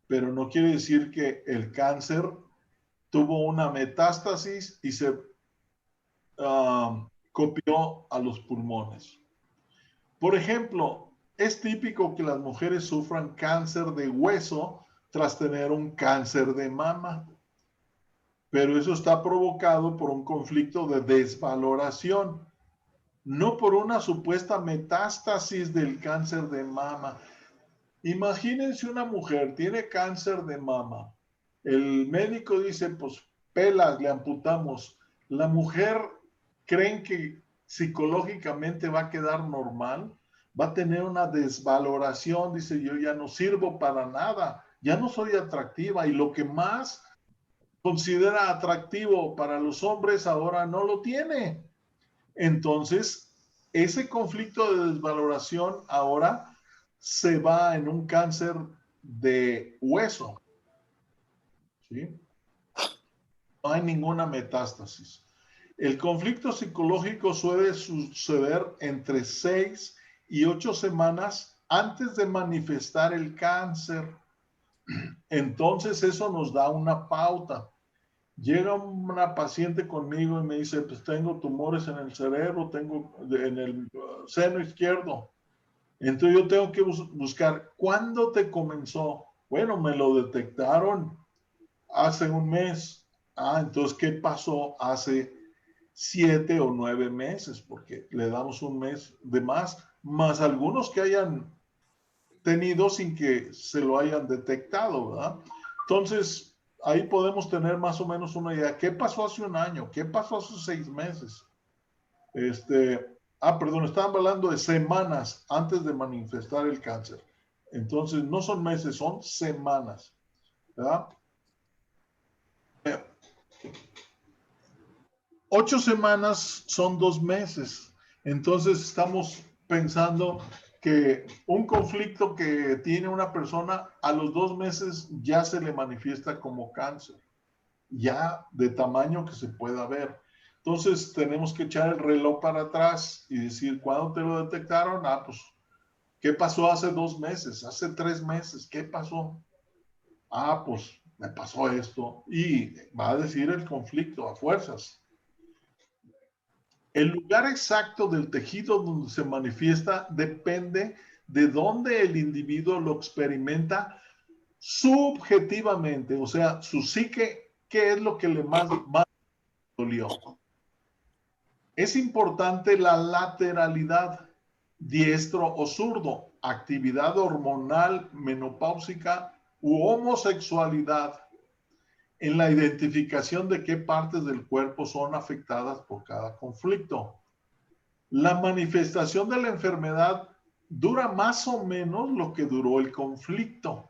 Pero no quiere decir que el cáncer tuvo una metástasis y se copió a los pulmones. Por ejemplo, es típico que las mujeres sufran cáncer de hueso tras tener un cáncer de mama, pero eso está provocado por un conflicto de desvaloración, no por una supuesta metástasis del cáncer de mama. Imagínense una mujer, tiene cáncer de mama. El médico dice, pues pelas, le amputamos. La mujer, ¿creen que psicológicamente va a quedar normal? Va a tener una desvaloración, dice, yo ya no sirvo para nada, ya no soy atractiva y lo que más considera atractivo para los hombres ahora no lo tiene. Entonces, ese conflicto de desvaloración ahora se va en un cáncer de hueso, ¿sí? No hay ninguna metástasis. El conflicto psicológico suele suceder entre 6 y 8 semanas antes de manifestar el cáncer. Entonces eso nos da una pauta. Llega una paciente conmigo y me dice, pues tengo tumores en el cerebro, tengo en el seno izquierdo. Entonces yo tengo que buscar, ¿cuándo te comenzó? Bueno, me lo detectaron hace un mes. Ah, entonces, ¿qué pasó hace 7 o 9 meses? Porque le damos un mes de más algunos que hayan tenido sin que se lo hayan detectado, ¿verdad? Entonces, ahí podemos tener más o menos una idea. ¿Qué pasó hace un año? ¿Qué pasó hace 6 meses? Perdón, estaban hablando de semanas antes de manifestar el cáncer. Entonces, no son meses, son semanas, ¿verdad? 8 semanas son 2 meses. Entonces, estamos pensando que un conflicto que tiene una persona a los 2 meses ya se le manifiesta como cáncer, ya de tamaño que se pueda ver. Entonces tenemos que echar el reloj para atrás y decir, ¿cuándo te lo detectaron? Ah, pues, ¿qué pasó hace 2 meses? Hace 3 meses, ¿qué pasó? Ah, pues, me pasó esto. Y va a decir el conflicto a fuerzas. El lugar exacto del tejido donde se manifiesta depende de dónde el individuo lo experimenta subjetivamente, o sea, su psique, ¿qué es lo que le más dolió? Es importante la lateralidad, diestro o zurdo, actividad hormonal menopáusica u homosexualidad en la identificación de qué partes del cuerpo son afectadas por cada conflicto. La manifestación de la enfermedad dura más o menos lo que duró el conflicto.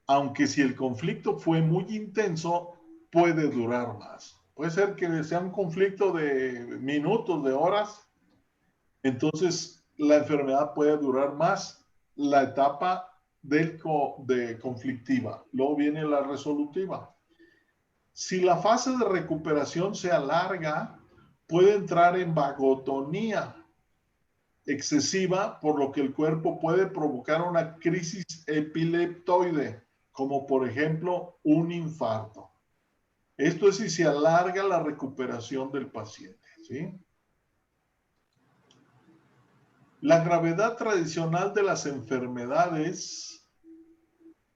Aunque si el conflicto fue muy intenso, puede durar más. Puede ser que sea un conflicto de minutos, de horas, entonces la enfermedad puede durar más. La etapa de conflictiva, luego viene la resolutiva. Si la fase de recuperación se alarga, puede entrar en vagotonía excesiva, por lo que el cuerpo puede provocar una crisis epileptoide, como por ejemplo un infarto. Esto es si se alarga la recuperación del paciente, ¿sí? La gravedad tradicional de las enfermedades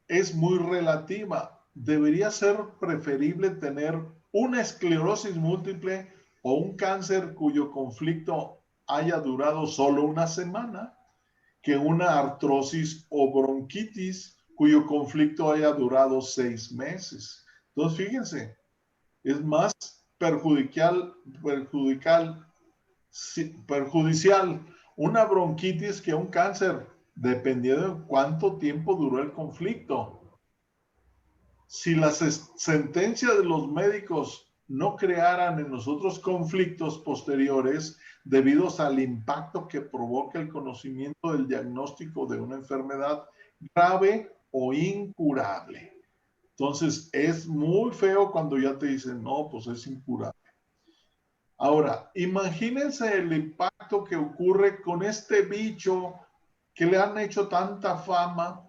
es muy relativa. Debería ser preferible tener una esclerosis múltiple o un cáncer cuyo conflicto haya durado solo una semana que una artrosis o bronquitis cuyo conflicto haya durado 6 meses. Entonces, fíjense, es más perjudicial una bronquitis que un cáncer, dependiendo de cuánto tiempo duró el conflicto. Si las sentencias de los médicos no crearan en nosotros conflictos posteriores debidos al impacto que provoca el conocimiento del diagnóstico de una enfermedad grave o incurable. Entonces, es muy feo cuando ya te dicen, no, pues es incurable. Ahora, imagínense el impacto que ocurre con este bicho que le han hecho tanta fama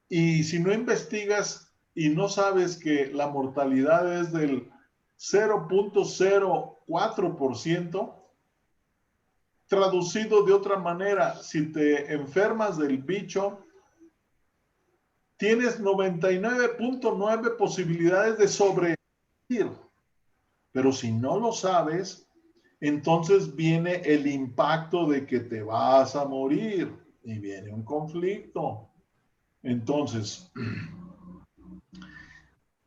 y si no investigas y no sabes que la mortalidad es del 0.04%, traducido de otra manera, si te enfermas del bicho, tienes 99.9 posibilidades de sobrevivir. Pero si no lo sabes, entonces viene el impacto de que te vas a morir y viene un conflicto. Entonces,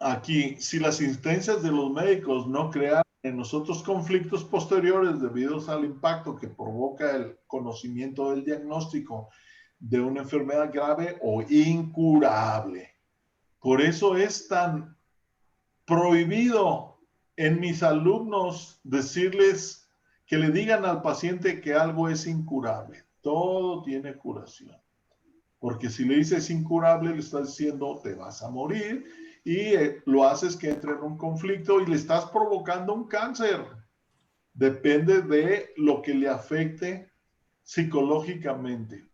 aquí, si las insistencias de los médicos no crean en nosotros conflictos posteriores debido al impacto que provoca el conocimiento del diagnóstico de una enfermedad grave o incurable. Por eso es tan prohibido en mis alumnos decirles que le digan al paciente que algo es incurable. Todo tiene curación. Porque si le dices incurable, le estás diciendo te vas a morir y lo haces que entre en un conflicto y le estás provocando un cáncer. Depende de lo que le afecte psicológicamente.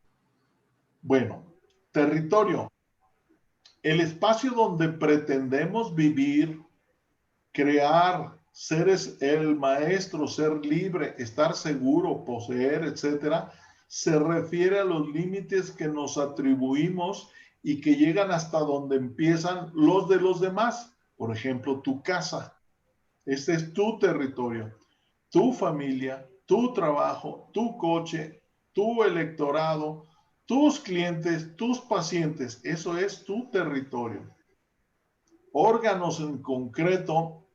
Bueno, territorio. El espacio donde pretendemos vivir, crear, ser el maestro, ser libre, estar seguro, poseer, etcétera, se refiere a los límites que nos atribuimos y que llegan hasta donde empiezan los de los demás. Por ejemplo, tu casa. Este es tu territorio, tu familia, tu trabajo, tu coche, tu electorado, tus clientes, tus pacientes. Eso es tu territorio. Órganos en concreto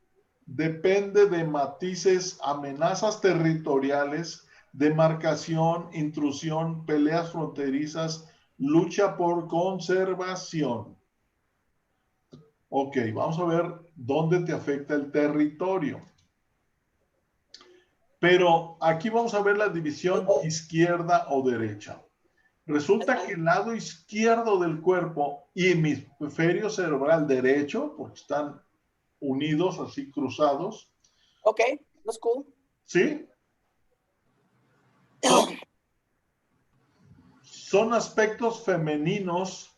depende de matices, amenazas territoriales, demarcación, intrusión, peleas fronterizas, lucha por conservación. Ok, vamos a ver dónde te afecta el territorio. Pero aquí vamos a ver la división izquierda o derecha. Resulta que el lado izquierdo del cuerpo y hemisferio cerebral derecho, porque están unidos, así cruzados. Ok, that's cool. ¿Sí? Son aspectos femeninos,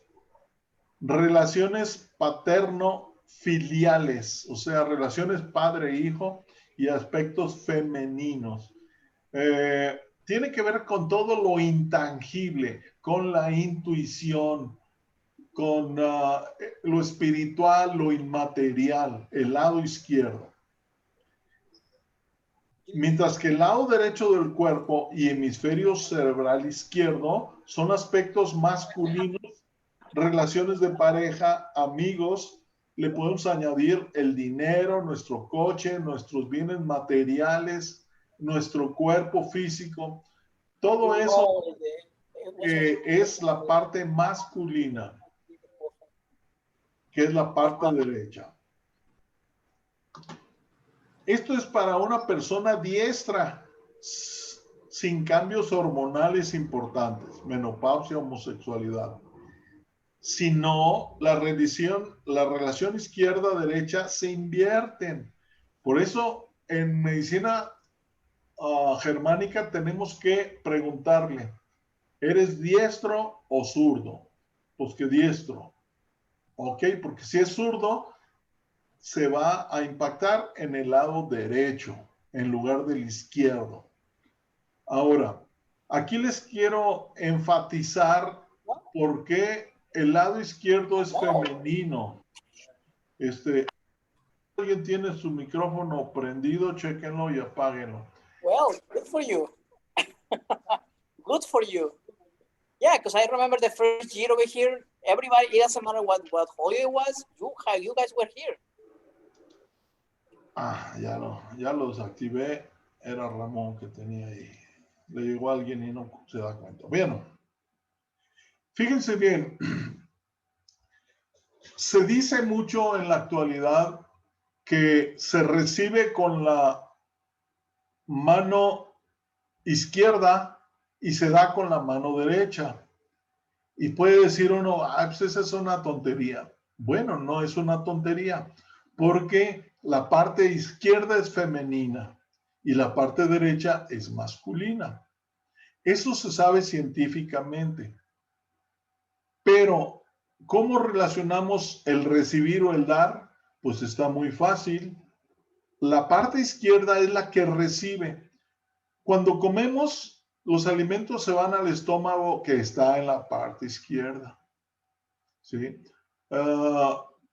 relaciones paterno-filiales, o sea, relaciones padre-hijo y aspectos femeninos. Tiene que ver con todo lo intangible, con la intuición, con lo espiritual, lo inmaterial, el lado izquierdo. Mientras que el lado derecho del cuerpo y hemisferio cerebral izquierdo son aspectos masculinos, relaciones de pareja, amigos, le podemos añadir el dinero, nuestro coche, nuestros bienes materiales, nuestro cuerpo físico, todo eso es la parte masculina, que es la parte derecha. Esto es para una persona diestra, sin cambios hormonales importantes, menopausia, homosexualidad. Si no, la relación izquierda-derecha se invierten. Por eso, en medicina germánica tenemos que preguntarle, ¿eres diestro o zurdo? Pues que diestro. ¿Ok? Porque si es zurdo, se va a impactar en el lado derecho en lugar del izquierdo. Ahora, aquí les quiero enfatizar por qué el lado izquierdo es femenino. Alguien tiene su micrófono prendido, chéquenlo y apáguenlo. Well, good for you. Good for you. Yeah, because I remember the first year over here, everybody, it doesn't matter what holiday it was, you guys were here. Ah, ya lo desactivé. Era Ramón que tenía ahí. Le llegó a alguien y no se da cuenta. Bien. Fíjense bien. Se dice mucho en la actualidad que se recibe con la mano izquierda y se da con la mano derecha. Y puede decir uno, pues esa es una tontería. Bueno, no es una tontería, porque la parte izquierda es femenina y la parte derecha es masculina. Eso se sabe científicamente. Pero, ¿cómo relacionamos el recibir o el dar? Pues está muy fácil. La parte izquierda es la que recibe. Cuando comemos, los alimentos se van al estómago que está en la parte izquierda. ¿Sí?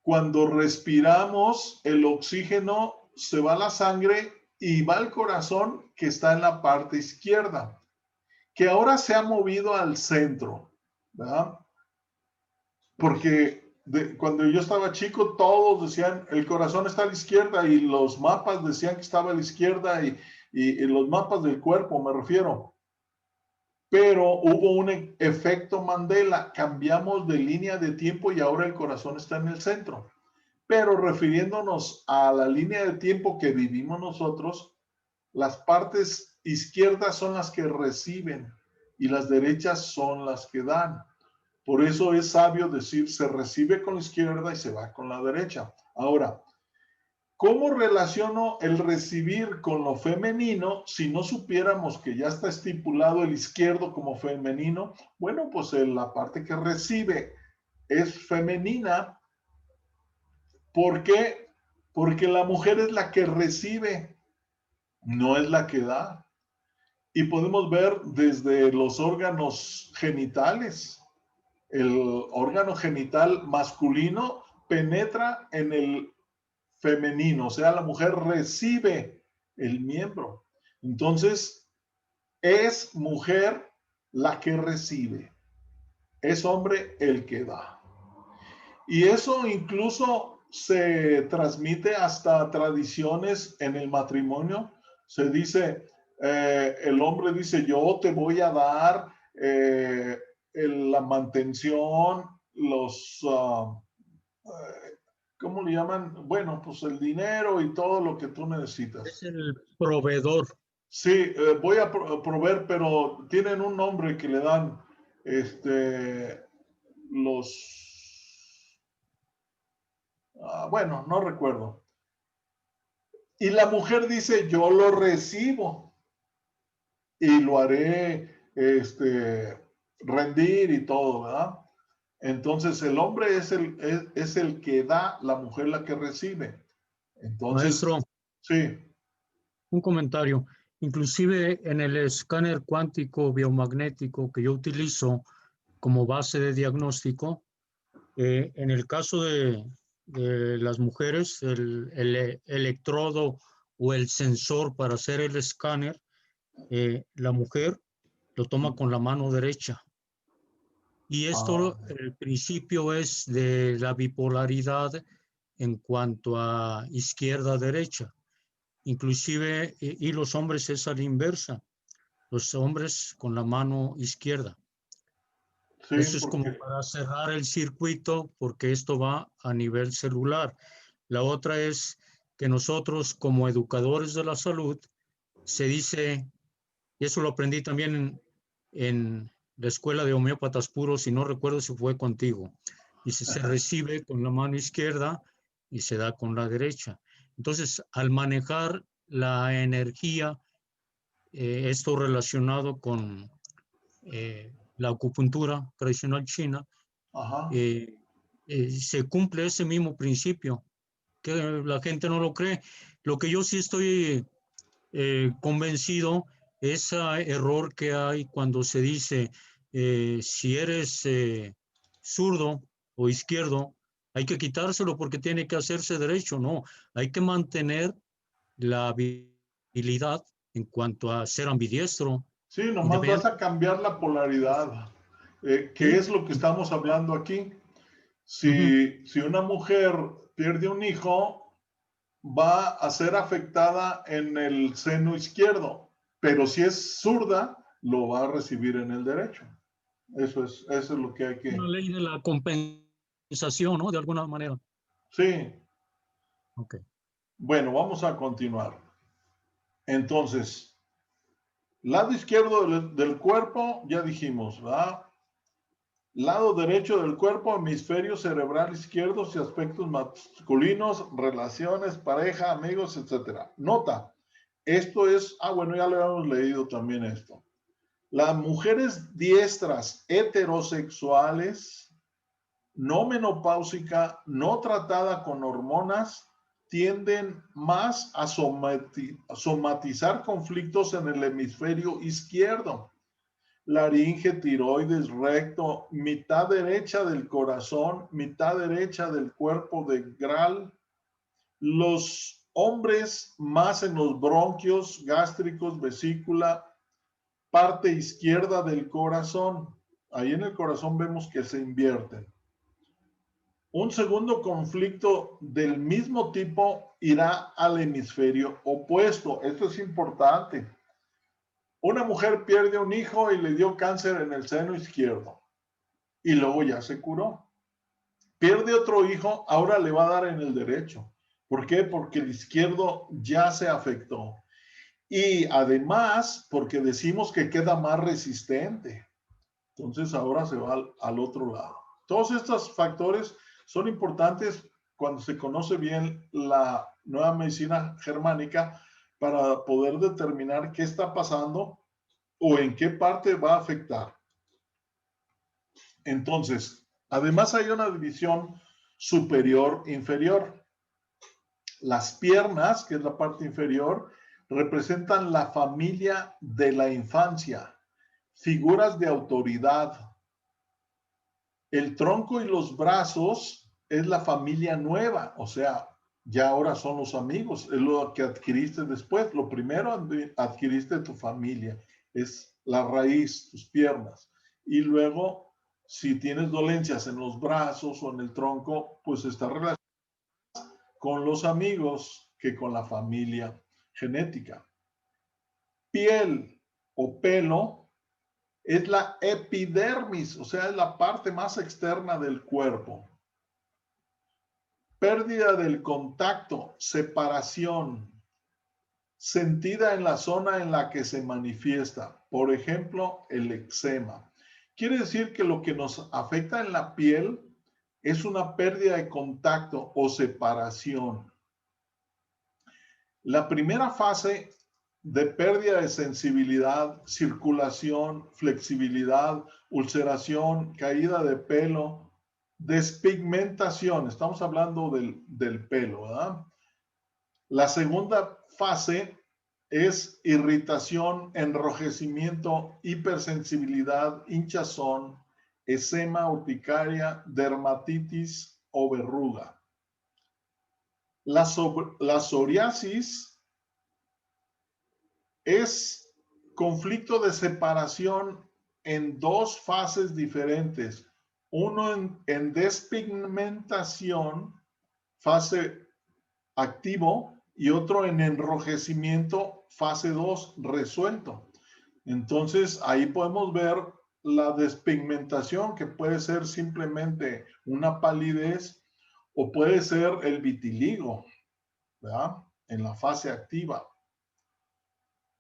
Cuando respiramos, el oxígeno se va a la sangre y va al corazón que está en la parte izquierda, que ahora se ha movido al centro, ¿verdad? Porque cuando yo estaba chico, todos decían, el corazón está a la izquierda y los mapas decían que estaba a la izquierda y los mapas del cuerpo, me refiero. Pero hubo un efecto Mandela, cambiamos de línea de tiempo y ahora el corazón está en el centro. Pero refiriéndonos a la línea de tiempo que vivimos nosotros, las partes izquierdas son las que reciben y las derechas son las que dan. Por eso es sabio decir, se recibe con la izquierda y se va con la derecha. Ahora, ¿cómo relaciono el recibir con lo femenino si no supiéramos que ya está estipulado el izquierdo como femenino? Bueno, pues la parte que recibe es femenina. ¿Por qué? Porque la mujer es la que recibe, no es la que da. Y podemos ver desde los órganos genitales. El órgano genital masculino penetra en el femenino, o sea, la mujer recibe el miembro. Entonces, es mujer la que recibe, es hombre el que da. Y eso incluso se transmite hasta tradiciones en el matrimonio. Se dice, el hombre dice, yo te voy a dar la mantención, ¿cómo le llaman? Bueno, pues el dinero y todo lo que tú necesitas. Es el proveedor. Sí, voy a proveer, pero tienen un nombre que le dan bueno, no recuerdo. Y la mujer dice, yo lo recibo y lo haré rendir y todo, ¿verdad? Entonces el hombre es el que da, la mujer la que recibe. Entonces, Maestro, sí. un comentario. Inclusive en el escáner cuántico biomagnético que yo utilizo como base de diagnóstico, en el caso de las mujeres, el electrodo o el sensor para hacer el escáner, la mujer lo toma con la mano derecha. Y esto, el principio es de la bipolaridad en cuanto a izquierda-derecha. Inclusive, y los hombres es a la inversa. Los hombres con la mano izquierda. Sí, eso es como para cerrar el circuito, porque esto va a nivel celular. La otra es que nosotros como educadores de la salud, se dice, y eso lo aprendí también en la escuela de homeópatas puros, y no recuerdo si fue contigo, dice, se recibe con la mano izquierda y se da con la derecha. Entonces, al manejar la energía, esto relacionado con la acupuntura tradicional china, se cumple ese mismo principio, que la gente no lo cree. Lo que yo sí estoy convencido es ese error que hay cuando se dice, si eres zurdo o izquierdo, hay que quitárselo porque tiene que hacerse derecho. No, hay que mantener la habilidad en cuanto a ser ambidiestro. Sí, nomás vas a cambiar la polaridad, que es lo que estamos hablando aquí. Si una mujer pierde un hijo, va a ser afectada en el seno izquierdo, pero si es zurda, lo va a recibir en el derecho. Eso es lo que hay que... Una ley de la compensación, ¿no? De alguna manera. Sí. Ok. Bueno, vamos a continuar. Entonces, lado izquierdo del cuerpo, ya dijimos, ¿verdad? Lado derecho del cuerpo, hemisferio cerebral izquierdo y aspectos masculinos, relaciones, pareja, amigos, etc. Nota, esto es, bueno, ya lo habíamos leído también esto. Las mujeres diestras heterosexuales, no menopáusica, no tratada con hormonas, tienden más a somatizar conflictos en el hemisferio izquierdo. laringe, tiroides, recto, mitad derecha del corazón, mitad derecha del cuerpo de Gral. Los hombres más en los bronquios, gástricos, vesícula, parte izquierda del corazón. Ahí en el corazón vemos que se invierten. Un segundo conflicto del mismo tipo irá al hemisferio opuesto. Esto es importante. Una mujer pierde un hijo y le dio cáncer en el seno izquierdo y luego ya se curó. Pierde otro hijo, ahora le va a dar en el derecho. ¿Por qué? Porque el izquierdo ya se afectó. Y además, porque decimos que queda más resistente. Entonces ahora se va al otro lado. Todos estos factores son importantes cuando se conoce bien la nueva medicina germánica para poder determinar qué está pasando o en qué parte va a afectar. Entonces, además hay una división superior-inferior. Las piernas, que es la parte inferior, representan la familia de la infancia, figuras de autoridad. El tronco y los brazos es la familia nueva, o sea, ya ahora son los amigos, es lo que adquiriste después. Lo primero adquiriste tu familia, es la raíz, tus piernas. Y luego, si tienes dolencias en los brazos o en el tronco, pues está relacionado con los amigos que con la familia genética. Piel o pelo es la epidermis, o sea, es la parte más externa del cuerpo. Pérdida del contacto, separación, sentida en la zona en la que se manifiesta. Por ejemplo, el eczema. Quiere decir que lo que nos afecta en la piel es una pérdida de contacto o separación. La primera fase de pérdida de sensibilidad, circulación, flexibilidad, ulceración, caída de pelo, despigmentación. Estamos hablando del pelo, ¿verdad? La segunda fase es irritación, enrojecimiento, hipersensibilidad, hinchazón, eczema, urticaria, dermatitis o verruga. La psoriasis es conflicto de separación en dos fases diferentes. Uno en despigmentación, fase activo, y otro en enrojecimiento, fase 2, resuelto. Entonces, ahí podemos ver la despigmentación, que puede ser simplemente una palidez o puede ser el vitiligo, ¿verdad? En la fase activa.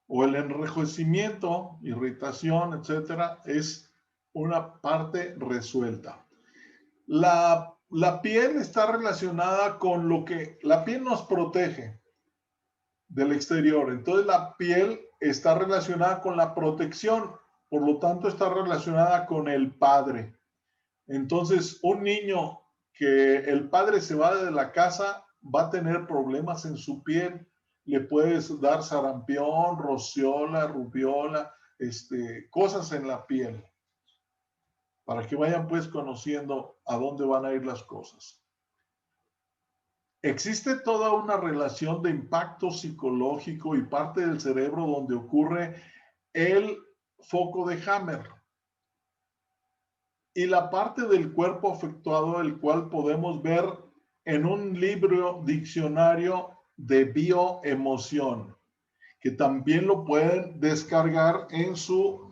O el enrojecimiento, irritación, etcétera, es una parte resuelta. La piel está relacionada con lo que la piel nos protege del exterior. Entonces la piel está relacionada con la protección, por lo tanto está relacionada con el padre. Entonces un niño que el padre se va de la casa va a tener problemas en su piel. Le puedes dar sarampión, rociola, rubiola, cosas en la piel, para que vayan pues conociendo a dónde van a ir las cosas. Existe toda una relación de impacto psicológico y parte del cerebro donde ocurre el foco de Hammer y la parte del cuerpo afectado, el cual podemos ver en un libro diccionario de bioemoción, que también lo pueden descargar en su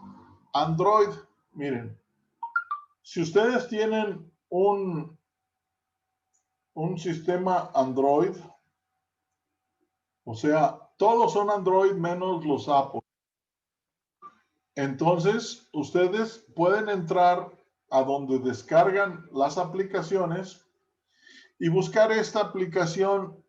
Android. Miren, si ustedes tienen un sistema Android, o sea, todos son Android menos los Apple. Entonces, ustedes pueden entrar a donde descargan las aplicaciones y buscar esta aplicación,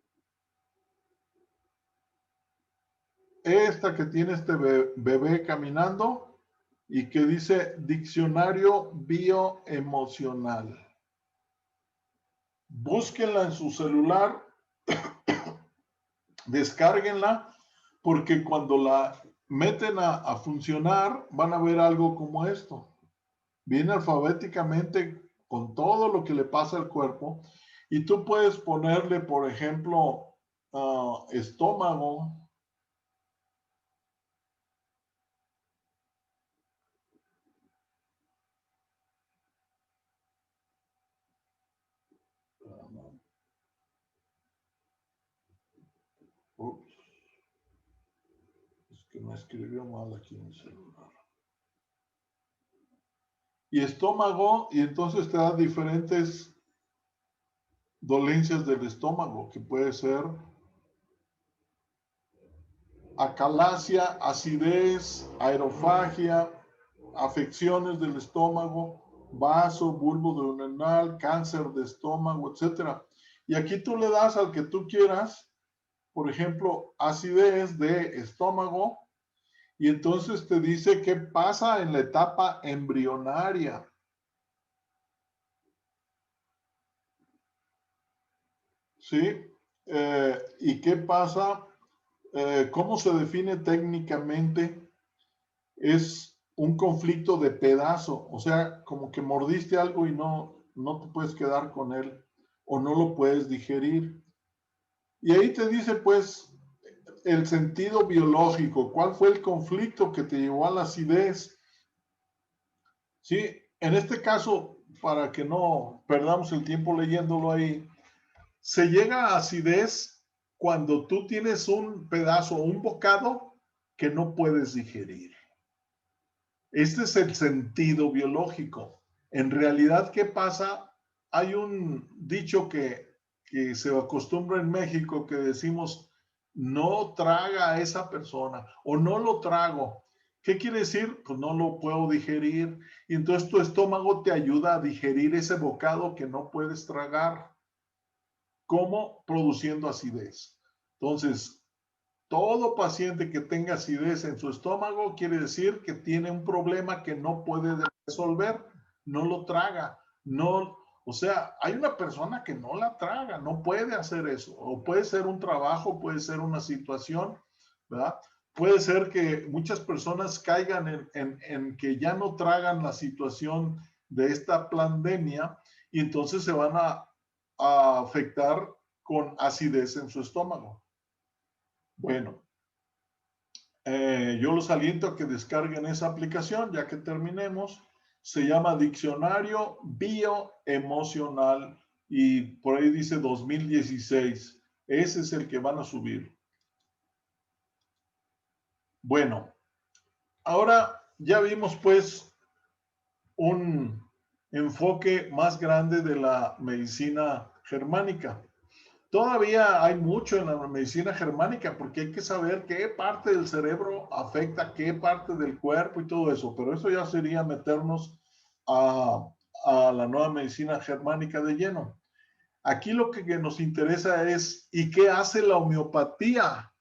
esta que tiene este bebé caminando y que dice Diccionario Bioemocional. Búsquenla en su celular, descárguenla, porque cuando la meten a funcionar, van a ver algo como esto. Viene alfabéticamente con todo lo que le pasa al cuerpo y tú puedes ponerle, por ejemplo, estómago. Ups, es que me escribió mal aquí en mi celular. Y estómago, y entonces te da diferentes dolencias del estómago, que puede ser acalasia, acidez, aerofagia, afecciones del estómago, vaso, bulbo duodenal, cáncer de estómago, etc. Y aquí tú le das al que tú quieras, por ejemplo, acidez de estómago, y entonces te dice qué pasa en la etapa embrionaria. ¿Sí? ¿Y qué pasa? ¿Cómo se define técnicamente? Es un conflicto de pedazo, o sea, como que mordiste algo y no te puedes quedar con él o no lo puedes digerir. Y ahí te dice, pues, el sentido biológico, cuál fue el conflicto que te llevó a la acidez. Sí, en este caso, para que no perdamos el tiempo leyéndolo ahí, se llega a acidez cuando tú tienes un pedazo, un bocado que no puedes digerir. Este es el sentido biológico. En realidad, ¿qué pasa? Hay un dicho que se acostumbra en México que decimos, no traga a esa persona o no lo trago. ¿Qué quiere decir? Pues no lo puedo digerir. Y entonces tu estómago te ayuda a digerir ese bocado que no puedes tragar. ¿Cómo? Produciendo acidez. Entonces, todo paciente que tenga acidez en su estómago quiere decir que tiene un problema que no puede resolver, no lo traga, no, o sea, hay una persona que no la traga, no puede hacer eso, o puede ser un trabajo, puede ser una situación, ¿verdad? Puede ser que muchas personas caigan en que ya no tragan la situación de esta pandemia y entonces se van a afectar con acidez en su estómago. Bueno, yo los aliento a que descarguen esa aplicación ya que terminemos. Se llama Diccionario Bioemocional y por ahí dice 2016. Ese es el que van a subir. Bueno, ahora ya vimos pues un enfoque más grande de la medicina germánica. Todavía hay mucho en la medicina germánica porque hay que saber qué parte del cerebro afecta qué parte del cuerpo y todo eso, pero eso ya sería meternos a la nueva medicina germánica de lleno. Aquí lo que nos interesa es, ¿y qué hace la homeopatía?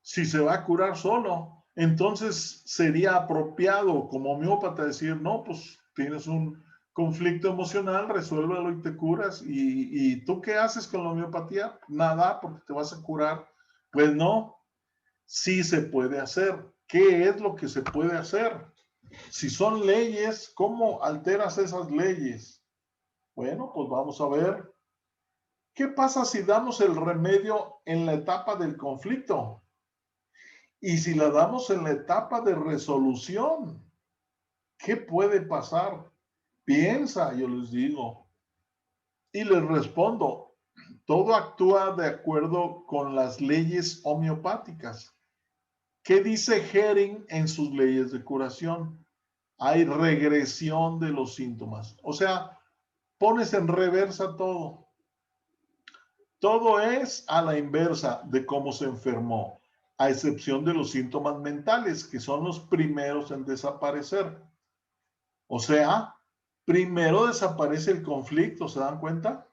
Si se va a curar solo, entonces sería apropiado como homeópata decir, no, pues tienes un conflicto emocional, resuélvelo y te curas. ¿Y tú qué haces con la homeopatía? Nada, porque te vas a curar. Pues no, sí se puede hacer. ¿Qué es lo que se puede hacer? Si son leyes, ¿cómo alteras esas leyes? Bueno, pues vamos a ver. ¿Qué pasa si damos el remedio en la etapa del conflicto? Y si la damos en la etapa de resolución, ¿qué puede pasar? Piensa, yo les digo. Y les respondo, todo actúa de acuerdo con las leyes homeopáticas. ¿Qué dice Hering en sus leyes de curación? Hay regresión de los síntomas. O sea, pones en reversa todo. Todo es a la inversa de cómo se enfermó, a excepción de los síntomas mentales, que son los primeros en desaparecer. O sea, primero desaparece el conflicto, ¿se dan cuenta?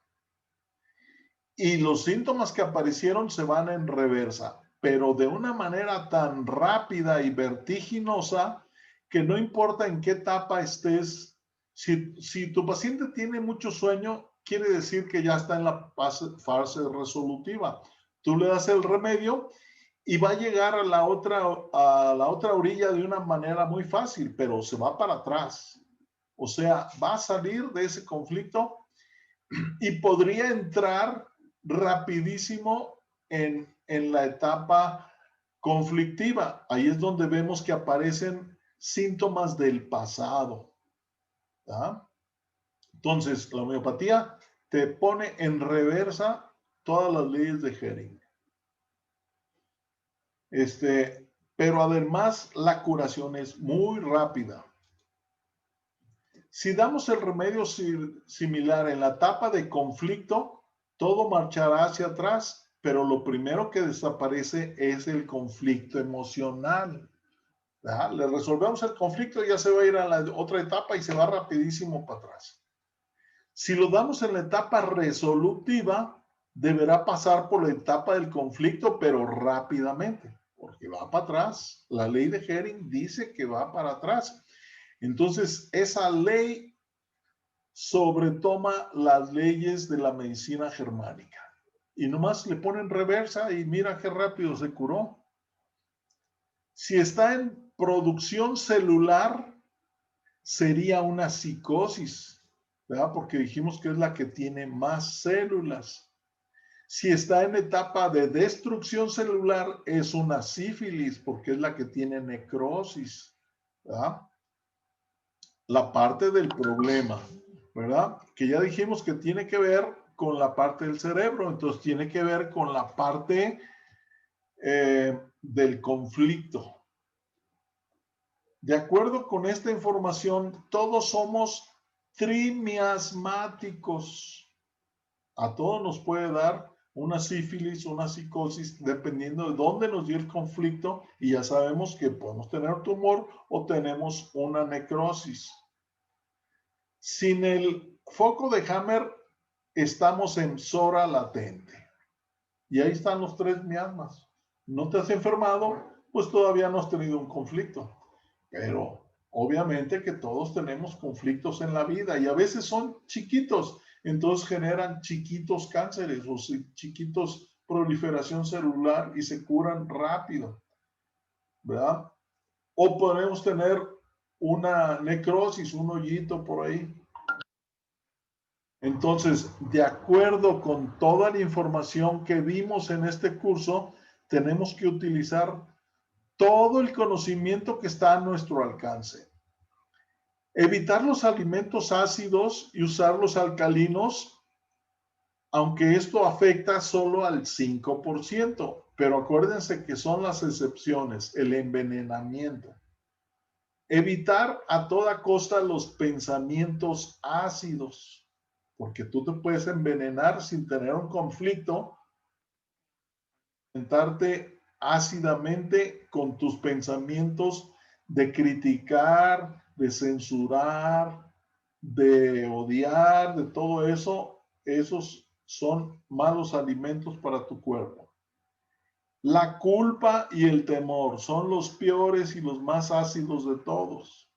Y los síntomas que aparecieron se van en reversa, pero de una manera tan rápida y vertiginosa que no importa en qué etapa estés, si tu paciente tiene mucho sueño, quiere decir que ya está en la fase resolutiva. Tú le das el remedio y va a llegar a la otra orilla de una manera muy fácil, pero se va para atrás. O sea, va a salir de ese conflicto y podría entrar rapidísimo en la etapa conflictiva. Ahí es donde vemos que aparecen síntomas del pasado. ¿Tá? Entonces, la homeopatía te pone en reversa todas las leyes de Hering. Pero además la curación es muy rápida. Si damos el remedio similar en la etapa de conflicto, todo marchará hacia atrás, pero lo primero que desaparece es el conflicto emocional. ¿Verdad? Le resolvemos el conflicto y ya se va a ir a la otra etapa y se va rapidísimo para atrás. Si lo damos en la etapa resolutiva, deberá pasar por la etapa del conflicto, pero rápidamente, porque va para atrás. La ley de Hering dice que va para atrás. Entonces, esa ley sobretoma las leyes de la medicina germánica. Y nomás le ponen reversa y mira qué rápido se curó. Si está en producción celular, sería una psicosis, ¿verdad? Porque dijimos que es la que tiene más células. Si está en etapa de destrucción celular, es una sífilis, porque es la que tiene necrosis, ¿verdad? La parte del problema, ¿verdad? Que ya dijimos que tiene que ver con la parte del cerebro, entonces tiene que ver con la parte del conflicto. De acuerdo con esta información, todos somos trimiasmáticos. A todos nos puede dar una sífilis, una psicosis, dependiendo de dónde nos dio el conflicto, y ya sabemos que podemos tener un tumor o tenemos una necrosis. Sin el foco de Hammer, estamos en psora latente. Y ahí están los tres miasmas. No te has enfermado, pues todavía no has tenido un conflicto. Pero obviamente que todos tenemos conflictos en la vida y a veces son chiquitos, entonces generan chiquitos cánceres o chiquitos proliferación celular y se curan rápido, ¿verdad? O podemos tener una necrosis, un hoyito por ahí. Entonces, de acuerdo con toda la información que vimos en este curso, tenemos que utilizar todo el conocimiento que está a nuestro alcance. Evitar los alimentos ácidos y usar los alcalinos, aunque esto afecta solo al 5%, pero acuérdense que son las excepciones, el envenenamiento. Evitar a toda costa los pensamientos ácidos, porque tú te puedes envenenar sin tener un conflicto, alimentarte ácidamente con tus pensamientos de criticar, de censurar, de odiar, de todo eso. Esos son malos alimentos para tu cuerpo. La culpa y el temor son los peores y los más ácidos de todos.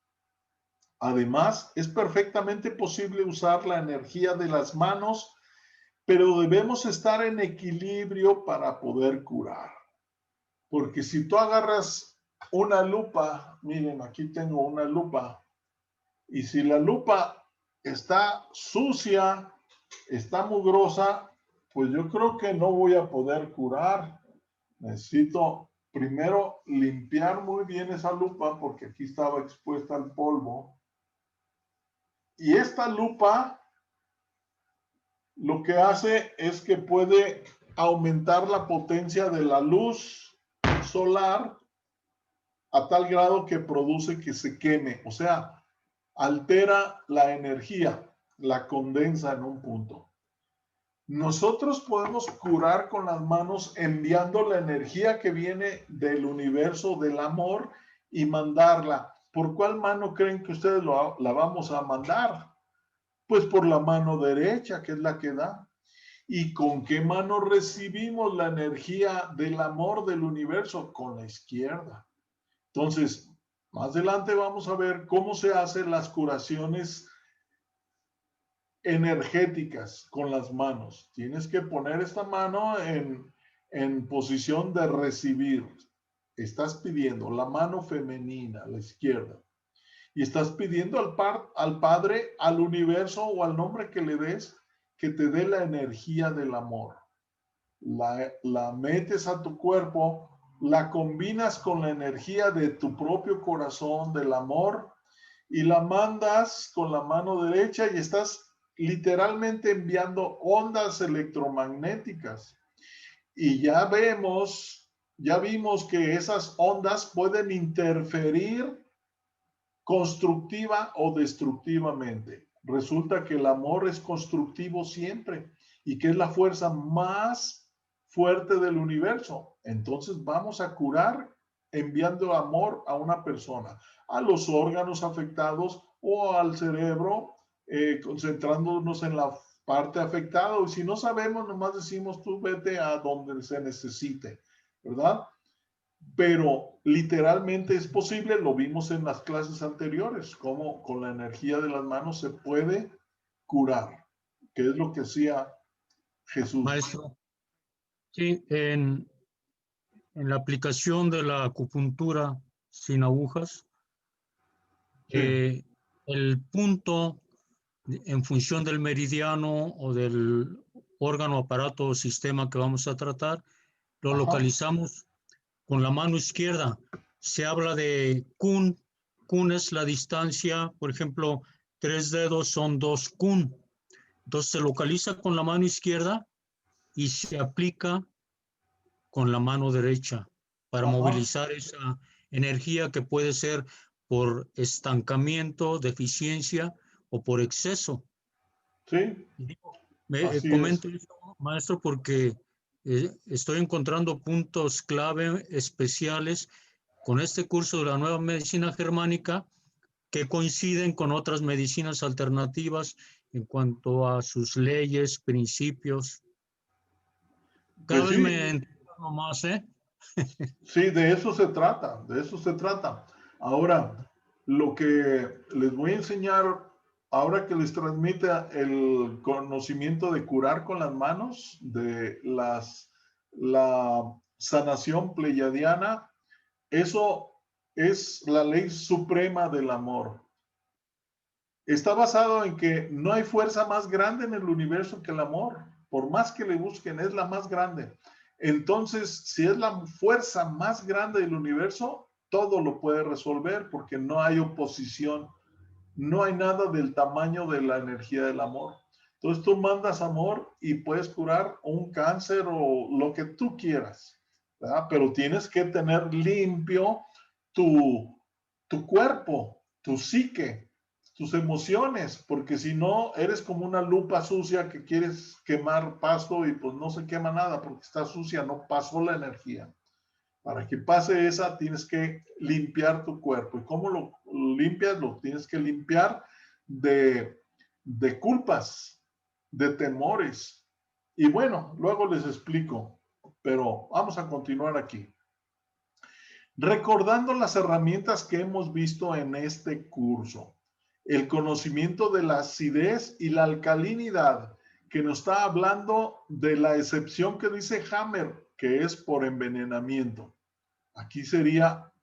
Además, es perfectamente posible usar la energía de las manos, pero debemos estar en equilibrio para poder curar. Porque si tú agarras una lupa, miren, aquí tengo una lupa, y si la lupa está sucia, está mugrosa, pues yo creo que no voy a poder curar. Necesito primero limpiar muy bien esa lupa, porque aquí estaba expuesta al polvo. Y esta lupa lo que hace es que puede aumentar la potencia de la luz solar a tal grado que produce que se queme, o sea, altera la energía, la condensa en un punto. Nosotros podemos curar con las manos enviando la energía que viene del universo del amor y mandarla. ¿Por cuál mano creen que ustedes la vamos a mandar? Pues por la mano derecha, que es la que da. ¿Y con qué mano recibimos la energía del amor del universo? Con la izquierda. Entonces, más adelante vamos a ver cómo se hacen las curaciones energéticas con las manos. Tienes que poner esta mano en en posición de recibir. Estás pidiendo la mano femenina, la izquierda. Y estás pidiendo al Padre, al universo o al nombre que le des, que te dé la energía del amor. La metes a tu cuerpo, la combinas con la energía de tu propio corazón, del amor, y la mandas con la mano derecha y estás literalmente enviando ondas electromagnéticas. Y ya vimos que esas ondas pueden interferir constructiva o destructivamente. Resulta que el amor es constructivo siempre y que es la fuerza más fuerte del universo. Entonces vamos a curar enviando amor a una persona, a los órganos afectados o al cerebro, concentrándonos en la parte afectada. Y si no sabemos, nomás decimos tú vete a donde se necesite, ¿verdad? Pero literalmente es posible, lo vimos en las clases anteriores, cómo con la energía de las manos se puede curar, que es lo que hacía Jesús. Maestro, sí, en la aplicación de la acupuntura sin agujas, Sí. el punto en función del meridiano o del órgano, aparato o sistema que vamos a tratar, lo Ajá. localizamos con la mano izquierda. Se habla de kun. Kun es la distancia, por ejemplo, 3 dedos son 2 kun. Entonces se localiza con la mano izquierda y se aplica con la mano derecha para Ajá. movilizar esa energía que puede ser por estancamiento, deficiencia o por exceso. Sí, así Comento es. esto, maestro, porque estoy encontrando puntos clave especiales con este curso de la nueva medicina germánica que coinciden con otras medicinas alternativas en cuanto a sus leyes, principios. Cada Pues vez me sí, entiendo más, ¿eh? sí, de eso se trata, de eso se trata. Ahora, lo que les voy a enseñar, ahora que les transmite el conocimiento de curar con las manos, de la sanación pleyadiana, eso es la ley suprema del amor. Está basado en que no hay fuerza más grande en el universo que el amor. Por más que le busquen, es la más grande. Entonces, si es la fuerza más grande del universo, todo lo puede resolver porque no hay oposición. No hay nada del tamaño de la energía del amor. Entonces tú mandas amor y puedes curar un cáncer o lo que tú quieras, ¿verdad? Pero tienes que tener limpio tu cuerpo, tu psique, tus emociones, porque si no, eres como una lupa sucia que quieres quemar pasto y pues no se quema nada porque está sucia, no pasó la energía. Para que pase esa, tienes que limpiar tu cuerpo. ¿Y cómo lo limpias? Lo tienes que limpiar de culpas, de temores. Y bueno, luego les explico, pero vamos a continuar aquí. Recordando las herramientas que hemos visto en este curso, el conocimiento de la acidez y la alcalinidad, que nos está hablando de la excepción que dice Hammer, que es por envenenamiento. Aquí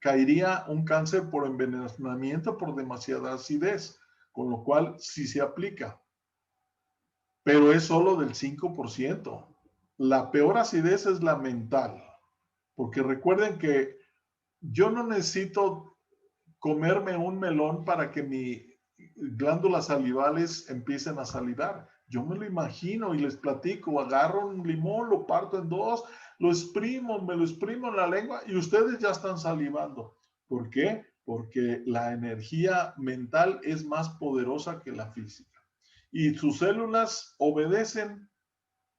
caería un cáncer por envenenamiento por demasiada acidez, con lo cual sí se aplica. Pero es solo del 5%. La peor acidez es la mental, porque recuerden que yo no necesito comerme un melón para que mis glándulas salivales empiecen a salivar. Yo me lo imagino y les platico, agarro un limón, lo parto en dos, lo exprimo, me lo exprimo en la lengua y ustedes ya están salivando. ¿Por qué? Porque la energía mental es más poderosa que la física. Y sus células obedecen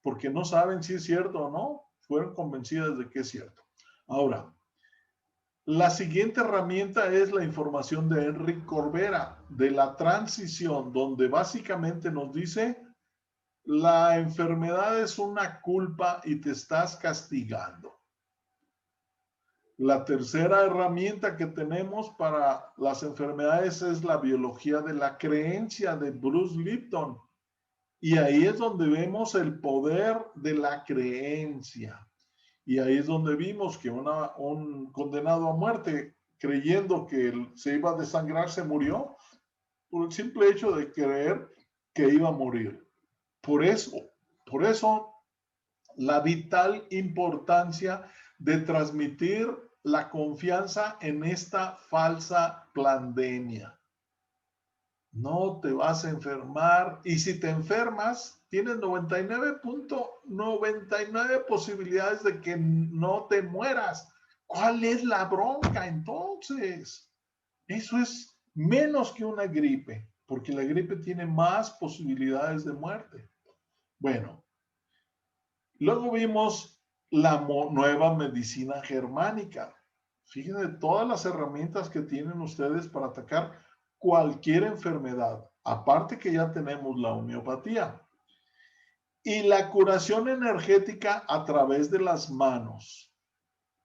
porque no saben si es cierto o no, fueron convencidas de que es cierto. Ahora, la siguiente herramienta es la información de Enrique Corbera, de la transición, donde básicamente nos dice, la enfermedad es una culpa y te estás castigando. La tercera herramienta que tenemos para las enfermedades es la biología de la creencia de Bruce Lipton. Y ahí es donde vemos el poder de la creencia. Y ahí es donde vimos que un condenado a muerte, creyendo que se iba a desangrar, se murió por el simple hecho de creer que iba a morir. Por eso la vital importancia de transmitir la confianza en esta falsa pandemia. No te vas a enfermar, y si te enfermas, tienes 99.99 posibilidades de que no te mueras. ¿Cuál es la bronca entonces? Eso es menos que una gripe, porque la gripe tiene más posibilidades de muerte. Bueno, luego vimos la nueva medicina germánica. Fíjense todas las herramientas que tienen ustedes para atacar cualquier enfermedad. Aparte que ya tenemos la homeopatía. Y la curación energética a través de las manos.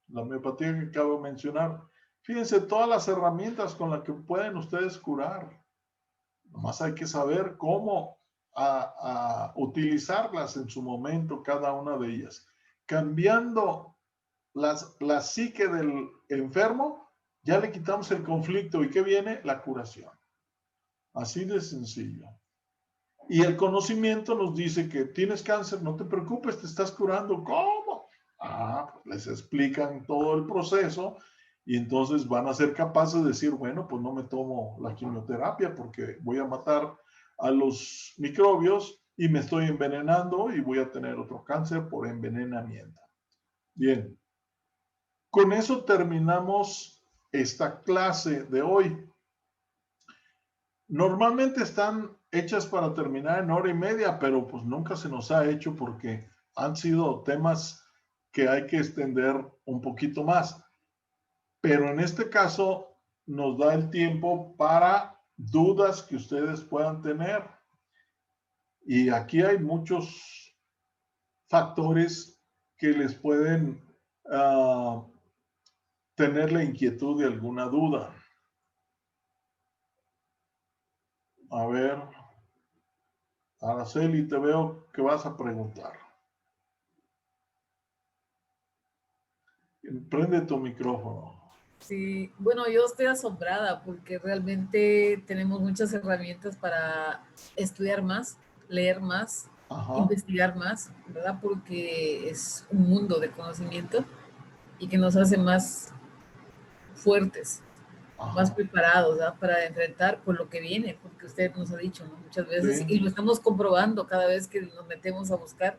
La homeopatía que acabo de mencionar. Fíjense todas las herramientas con las que pueden ustedes curar. Nomás hay que saber cómo utilizarlas en su momento, cada una de ellas. Cambiando la psique del enfermo, ya le quitamos el conflicto. ¿Y qué viene? La curación. Así de sencillo. Y el conocimiento nos dice que tienes cáncer, no te preocupes, te estás curando. ¿Cómo? Pues les explican todo el proceso y entonces van a ser capaces de decir, bueno, pues no me tomo la quimioterapia porque voy a matar a los microbios y me estoy envenenando y voy a tener otro cáncer por envenenamiento. Bien, con eso terminamos esta clase de hoy. Normalmente están hechas para terminar en 1 hora y media, pero pues nunca se nos ha hecho porque han sido temas que hay que extender un poquito más. Pero en este caso nos da el tiempo para dudas que ustedes puedan tener. Y aquí hay muchos factores que les pueden tener la inquietud de alguna duda. A ver, Araceli, te veo que vas a preguntar. Prende tu micrófono. Sí, bueno, yo estoy asombrada porque realmente tenemos muchas herramientas para estudiar más, leer más, investigar más, ¿verdad? Porque es un mundo de conocimiento y que nos hace más fuertes, más preparados, ¿verdad? Para enfrentar por lo que viene, porque usted nos ha dicho, ¿no? Muchas veces, y lo estamos comprobando cada vez que nos metemos a buscar,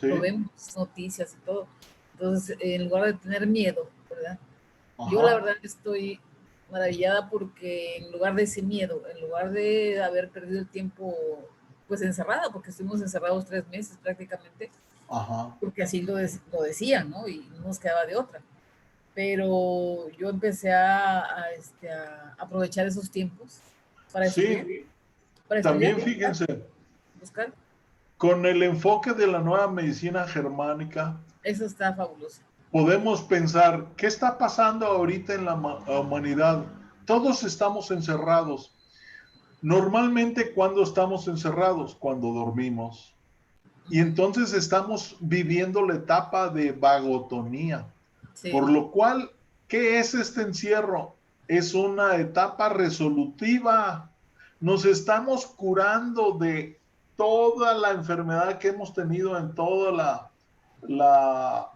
lo vemos, noticias y todo. Entonces, en lugar de tener miedo, ¿verdad? Yo la verdad estoy maravillada porque en lugar de ese miedo, en lugar de haber perdido el tiempo pues encerrada, porque estuvimos encerrados 3 meses prácticamente, porque así lo decían, ¿no? Y no nos quedaba de otra. Pero yo empecé a aprovechar esos tiempos para estudiar. Para también estudiar, fíjense, buscar. Con el enfoque de la nueva medicina germánica, eso está fabuloso. Podemos pensar, ¿qué está pasando ahorita en la humanidad? Todos estamos encerrados. Normalmente, ¿cuándo estamos encerrados? Cuando dormimos. Y entonces estamos viviendo la etapa de vagotonía. Sí. Por lo cual, ¿qué es este encierro? Es una etapa resolutiva. Nos estamos curando de toda la enfermedad que hemos tenido en toda la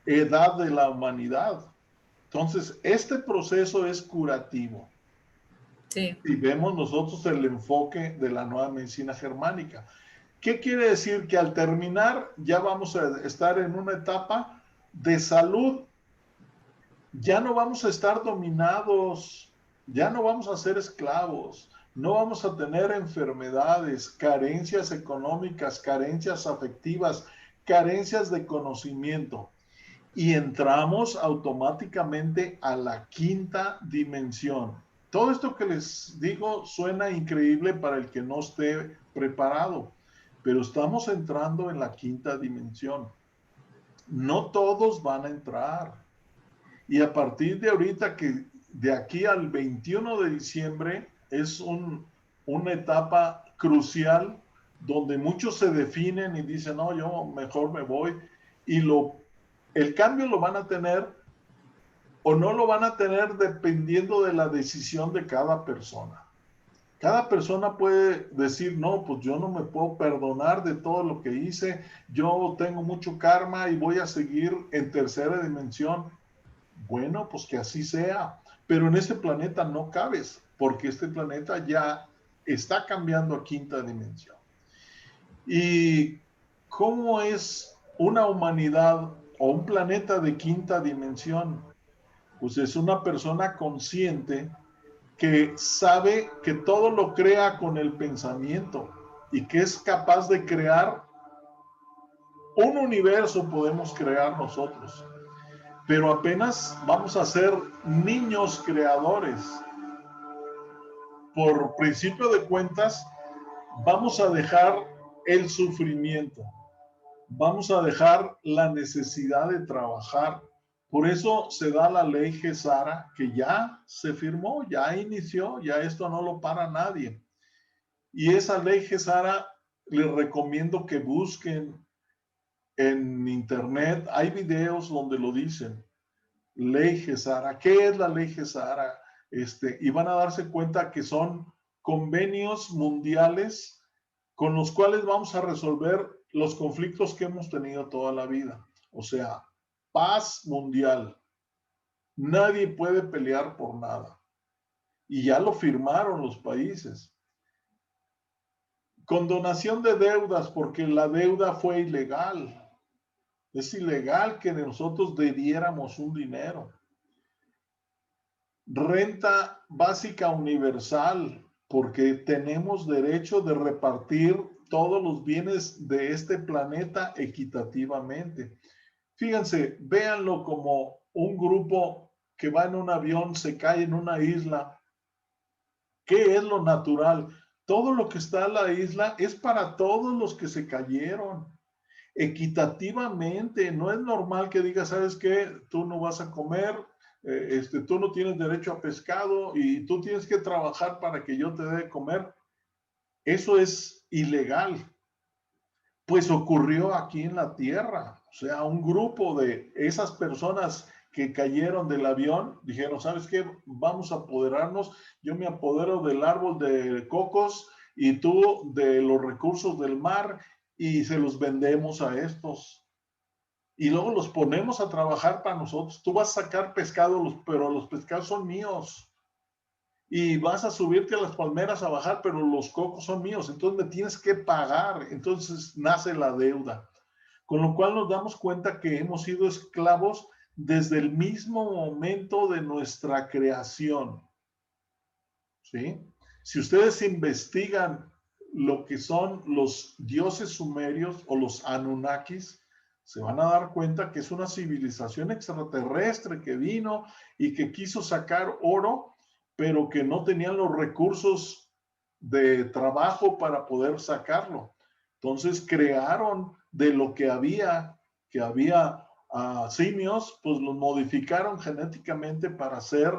edad de la humanidad. Entonces, este proceso es curativo. Sí. Y vemos nosotros el enfoque de la nueva medicina germánica. ¿Qué quiere decir? Que al terminar ya vamos a estar en una etapa de salud. Ya no vamos a estar dominados, ya no vamos a ser esclavos, no vamos a tener enfermedades, carencias económicas, carencias afectivas, carencias de conocimiento. Y entramos automáticamente a la 5ª dimensión. Todo esto que les digo suena increíble para el que no esté preparado, pero estamos entrando en la 5ª dimensión. No todos van a entrar. Y a partir de ahorita, que de aquí al 21 de diciembre es una etapa crucial donde muchos se definen y dicen, no, yo mejor me voy. Y lo el cambio lo van a tener o no lo van a tener dependiendo de la decisión de cada persona. Cada persona puede decir, no, pues yo no me puedo perdonar de todo lo que hice, yo tengo mucho karma y voy a seguir en tercera dimensión. Bueno, pues que así sea, pero en este planeta no cabes, porque este planeta ya está cambiando a quinta dimensión. ¿Y cómo es una humanidad o un planeta de quinta dimensión? Pues es una persona consciente que sabe que todo lo crea con el pensamiento y que es capaz de crear un universo, podemos crear nosotros, pero apenas vamos a ser niños creadores. Por principio de cuentas, vamos a dejar el sufrimiento, vamos a dejar la necesidad de trabajar. Por eso se da la ley Gesara, que ya se firmó, ya inició, ya esto no lo para nadie. Y esa ley Gesara les recomiendo que busquen en internet, hay videos donde lo dicen. Ley Gesara, ¿qué es la ley Gesara? Y van a darse cuenta que son convenios mundiales con los cuales vamos a resolver los conflictos que hemos tenido toda la vida. O sea, paz mundial. Nadie puede pelear por nada. Y ya lo firmaron los países. Condonación de deudas, porque la deuda fue ilegal. Es ilegal que nosotros debiéramos un dinero. Renta básica universal, porque tenemos derecho de repartir todos los bienes de este planeta equitativamente. Fíjense, véanlo como un grupo que va en un avión, se cae en una isla. ¿Qué es lo natural? Todo lo que está en la isla es para todos los que se cayeron. Equitativamente, no es normal que digas, ¿sabes qué? Tú no vas a comer, tú no tienes derecho a pescado y tú tienes que trabajar para que yo te dé de comer. Eso es ilegal. Pues ocurrió aquí en la Tierra. O sea, un grupo de esas personas que cayeron del avión dijeron, ¿sabes qué? Vamos a apoderarnos. Yo me apodero del árbol de cocos y tú de los recursos del mar y se los vendemos a estos. Y luego los ponemos a trabajar para nosotros. Tú vas a sacar pescado, pero los pescados son míos. Y vas a subirte a las palmeras a bajar, pero los cocos son míos. Entonces me tienes que pagar. Entonces nace la deuda. Con lo cual nos damos cuenta que hemos sido esclavos desde el mismo momento de nuestra creación. ¿Sí? Si ustedes investigan lo que son los dioses sumerios o los Anunnakis, se van a dar cuenta que es una civilización extraterrestre que vino y que quiso sacar oro, pero que no tenían los recursos de trabajo para poder sacarlo. Entonces crearon de lo que había simios, pues los modificaron genéticamente para ser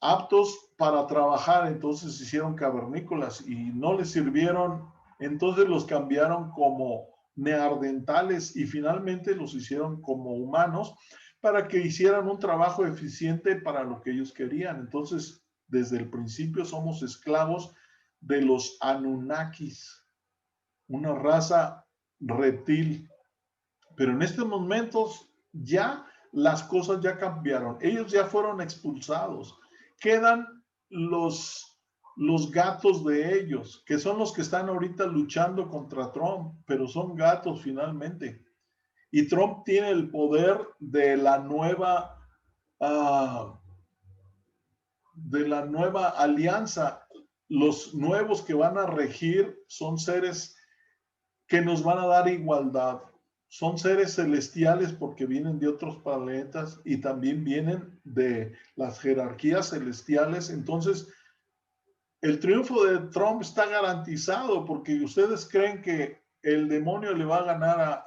aptos para trabajar, entonces hicieron cavernícolas y no les sirvieron, entonces los cambiaron como neandertales y finalmente los hicieron como humanos para que hicieran un trabajo eficiente para lo que ellos querían. Entonces, desde el principio somos esclavos de los Anunnakis, una raza reptil. Pero en estos momentos ya las cosas ya cambiaron. Ellos ya fueron expulsados. Quedan los gatos de ellos, que son los que están ahorita luchando contra Trump, pero son gatos finalmente. Y Trump tiene el poder de la nueva alianza. Los nuevos que van a regir son seres que nos van a dar igualdad. Son seres celestiales porque vienen de otros planetas y también vienen de las jerarquías celestiales. Entonces, el triunfo de Trump está garantizado porque ustedes creen que el demonio le va a ganar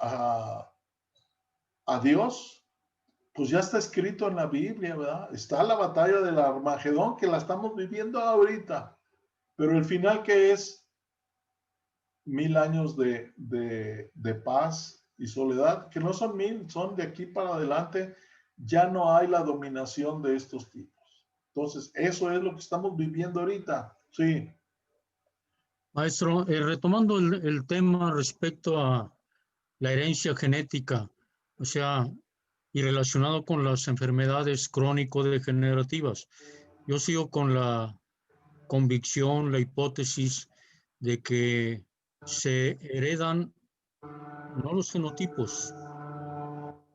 a Dios. Pues ya está escrito en la Biblia, ¿verdad? Está la batalla del Armagedón que la estamos viviendo ahorita. Pero el final, ¿qué es? 1000 años de paz y Soledad, que no son 1000, son de aquí para adelante, ya no hay la dominación de estos tipos. Entonces, eso es lo que estamos viviendo ahorita. Sí. Maestro, retomando el tema respecto a la herencia genética, o sea, y relacionado con las enfermedades crónico-degenerativas, yo sigo con la convicción, la hipótesis de que se heredan no los genotipos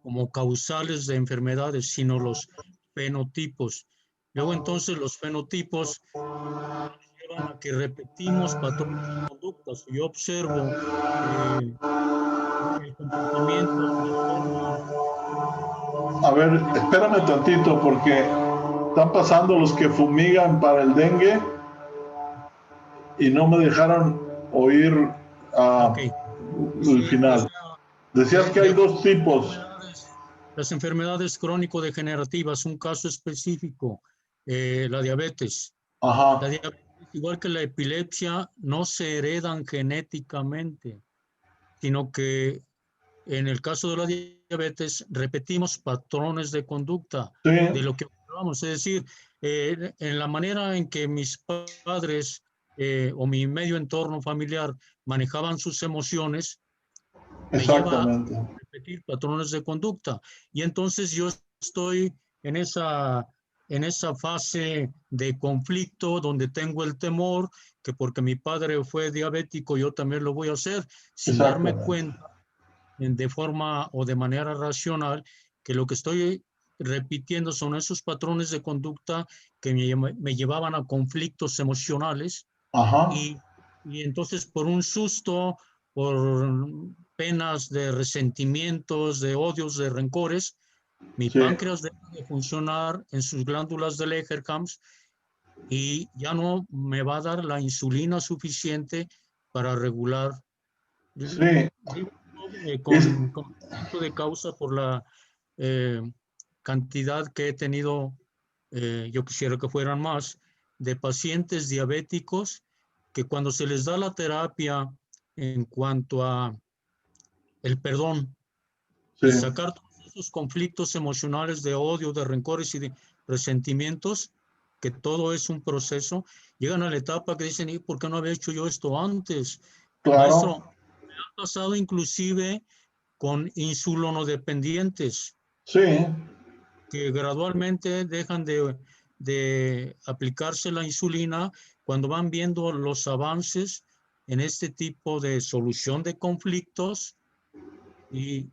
como causales de enfermedades, sino los fenotipos. Luego entonces los fenotipos llevan a que repetimos patrones de conductas. Yo observo el comportamiento, la forma. A ver, espérame tantito porque están pasando los que fumigan para el dengue y no me dejaron oír Okay. el final. Decías que hay dos tipos. Las enfermedades crónico-degenerativas, un caso específico, la diabetes. Ajá. La diabetes, igual que la epilepsia, no se heredan genéticamente, sino que en el caso de la diabetes repetimos patrones de conducta de lo que observamos. Es decir, en la manera en que mis padres o mi medio entorno familiar manejaban sus emociones, me lleva a repetir patrones de conducta. Y entonces yo estoy en esa fase de conflicto donde tengo el temor que porque mi padre fue diabético, yo también lo voy a hacer, sin darme cuenta de forma o de manera racional que lo que estoy repitiendo son esos patrones de conducta que me llevaban a conflictos emocionales. Ajá. Y entonces por un susto, por penas de resentimientos, de odios, de rencores, mi páncreas deja de funcionar en sus glándulas de Langerhans y ya no me va a dar la insulina suficiente para regular. Con conocimiento de causa por la cantidad que he tenido, yo quisiera que fueran más, de pacientes diabéticos que cuando se les da la terapia en cuanto a el perdón y sacar todos esos conflictos emocionales de odio, de rencores y de resentimientos, que todo es un proceso, llegan a la etapa que dicen, ¿y por qué no había hecho yo esto antes? Claro. Maestro, me ha pasado inclusive con insulonodependientes. Sí. Que gradualmente dejan de aplicarse la insulina cuando van viendo los avances en este tipo de solución de conflictos y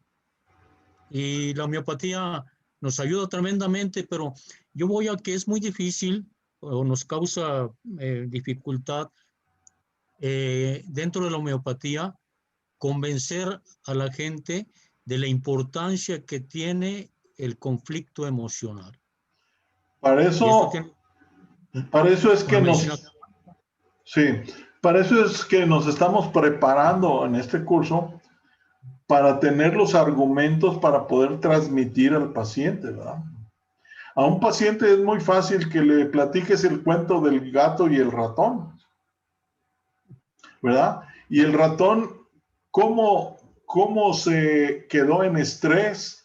la homeopatía nos ayuda tremendamente, pero yo voy a que es muy difícil o nos causa dificultad dentro de la homeopatía convencer a la gente de la importancia que tiene el conflicto emocional. Para eso es que para eso es que nos estamos preparando en este curso para tener los argumentos para poder transmitir al paciente, ¿verdad? A un paciente es muy fácil que le platiques el cuento del gato y el ratón, ¿verdad? Y el ratón, ¿cómo se quedó en estrés?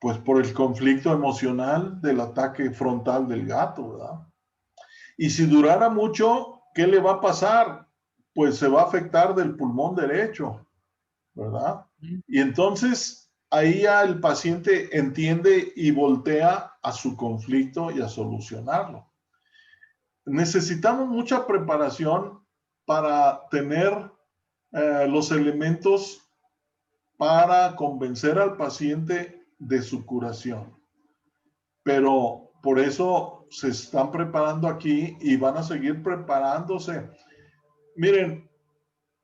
Pues por el conflicto emocional del ataque frontal del gato, ¿verdad? Y si durara mucho, ¿qué le va a pasar? Pues se va a afectar del pulmón derecho, ¿verdad? Y entonces ahí ya el paciente entiende y voltea a su conflicto y a solucionarlo. Necesitamos mucha preparación para tener los elementos para convencer al paciente de su curación. Pero por eso se están preparando aquí y van a seguir preparándose. Miren,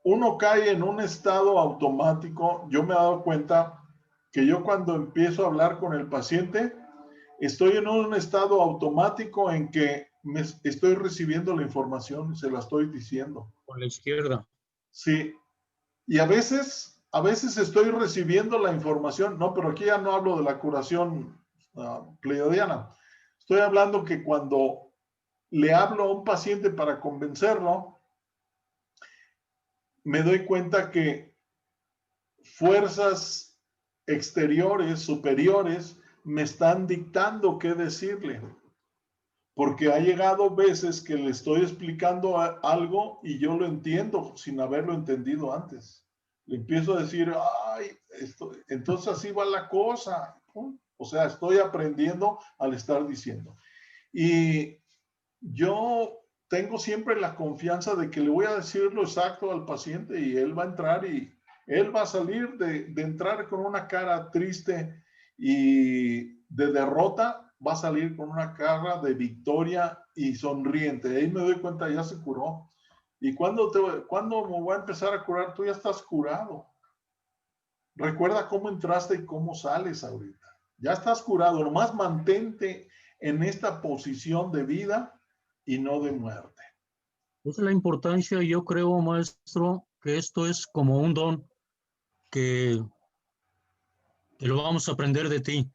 uno cae en un estado automático. Yo me he dado cuenta que yo cuando empiezo a hablar con el paciente, estoy en un estado automático en que estoy recibiendo la información y se la estoy diciendo. Con la izquierda. Sí. Y a veces estoy recibiendo la información. No, pero aquí ya no hablo de la curación pleiadiana. Estoy hablando que cuando le hablo a un paciente para convencerlo, me doy cuenta que fuerzas exteriores, superiores, me están dictando qué decirle. Porque ha llegado veces que le estoy explicando algo y yo lo entiendo sin haberlo entendido antes. Le empiezo a decir, ay, entonces así va la cosa. O sea, estoy aprendiendo al estar diciendo. Y yo tengo siempre la confianza de que le voy a decir lo exacto al paciente y él va a entrar y él va a salir de entrar con una cara triste y de derrota, va a salir con una cara de victoria y sonriente. Ahí me doy cuenta, ya se curó. ¿Y cuándo me voy a empezar a curar? Tú ya estás curado. Recuerda cómo entraste y cómo sales ahorita. Ya estás curado. Nomás mantente en esta posición de vida y no de muerte. Esa es la importancia, yo creo, maestro, que esto es como un don que lo vamos a aprender de ti.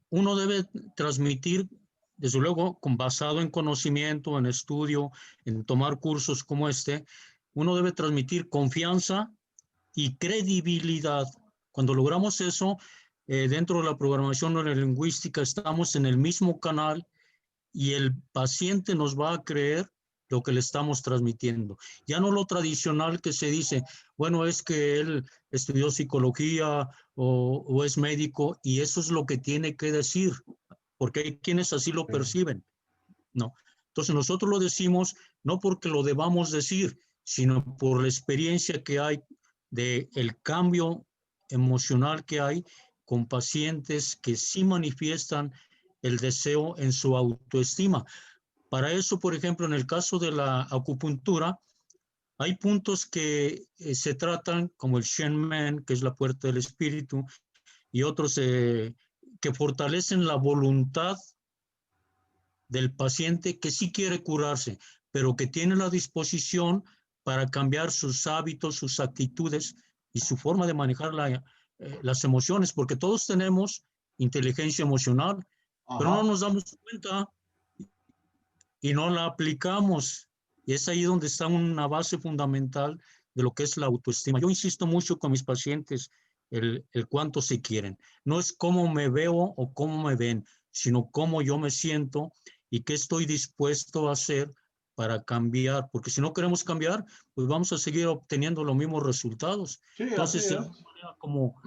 Uno debe transmitir, desde luego, basado en conocimiento, en estudio, en tomar cursos como este, uno debe transmitir confianza y credibilidad. Cuando logramos eso, dentro de la programación neurolingüística estamos en el mismo canal y el paciente nos va a creer lo que le estamos transmitiendo. Ya no lo tradicional que se dice, bueno, es que él estudió psicología o es médico y eso es lo que tiene que decir, porque hay quienes así lo perciben. No. Entonces nosotros lo decimos no porque lo debamos decir, sino por la experiencia que hay de el cambio emocional que hay con pacientes que sí manifiestan el deseo en su autoestima. Para eso, por ejemplo, en el caso de la acupuntura, hay puntos que se tratan como el Shen-Men, que es la puerta del espíritu, y otros que fortalecen la voluntad del paciente que sí quiere curarse, pero que tiene la disposición para cambiar sus hábitos, sus actitudes y su forma de manejar las emociones, porque todos tenemos inteligencia emocional, pero no nos damos cuenta y no la aplicamos. Y es ahí donde está una base fundamental de lo que es la autoestima. Yo insisto mucho con mis pacientes el cuánto se quieren. No es cómo me veo o cómo me ven, sino cómo yo me siento y qué estoy dispuesto a hacer para cambiar. Porque si no queremos cambiar, pues vamos a seguir obteniendo los mismos resultados. Sí, entonces, de alguna manera, como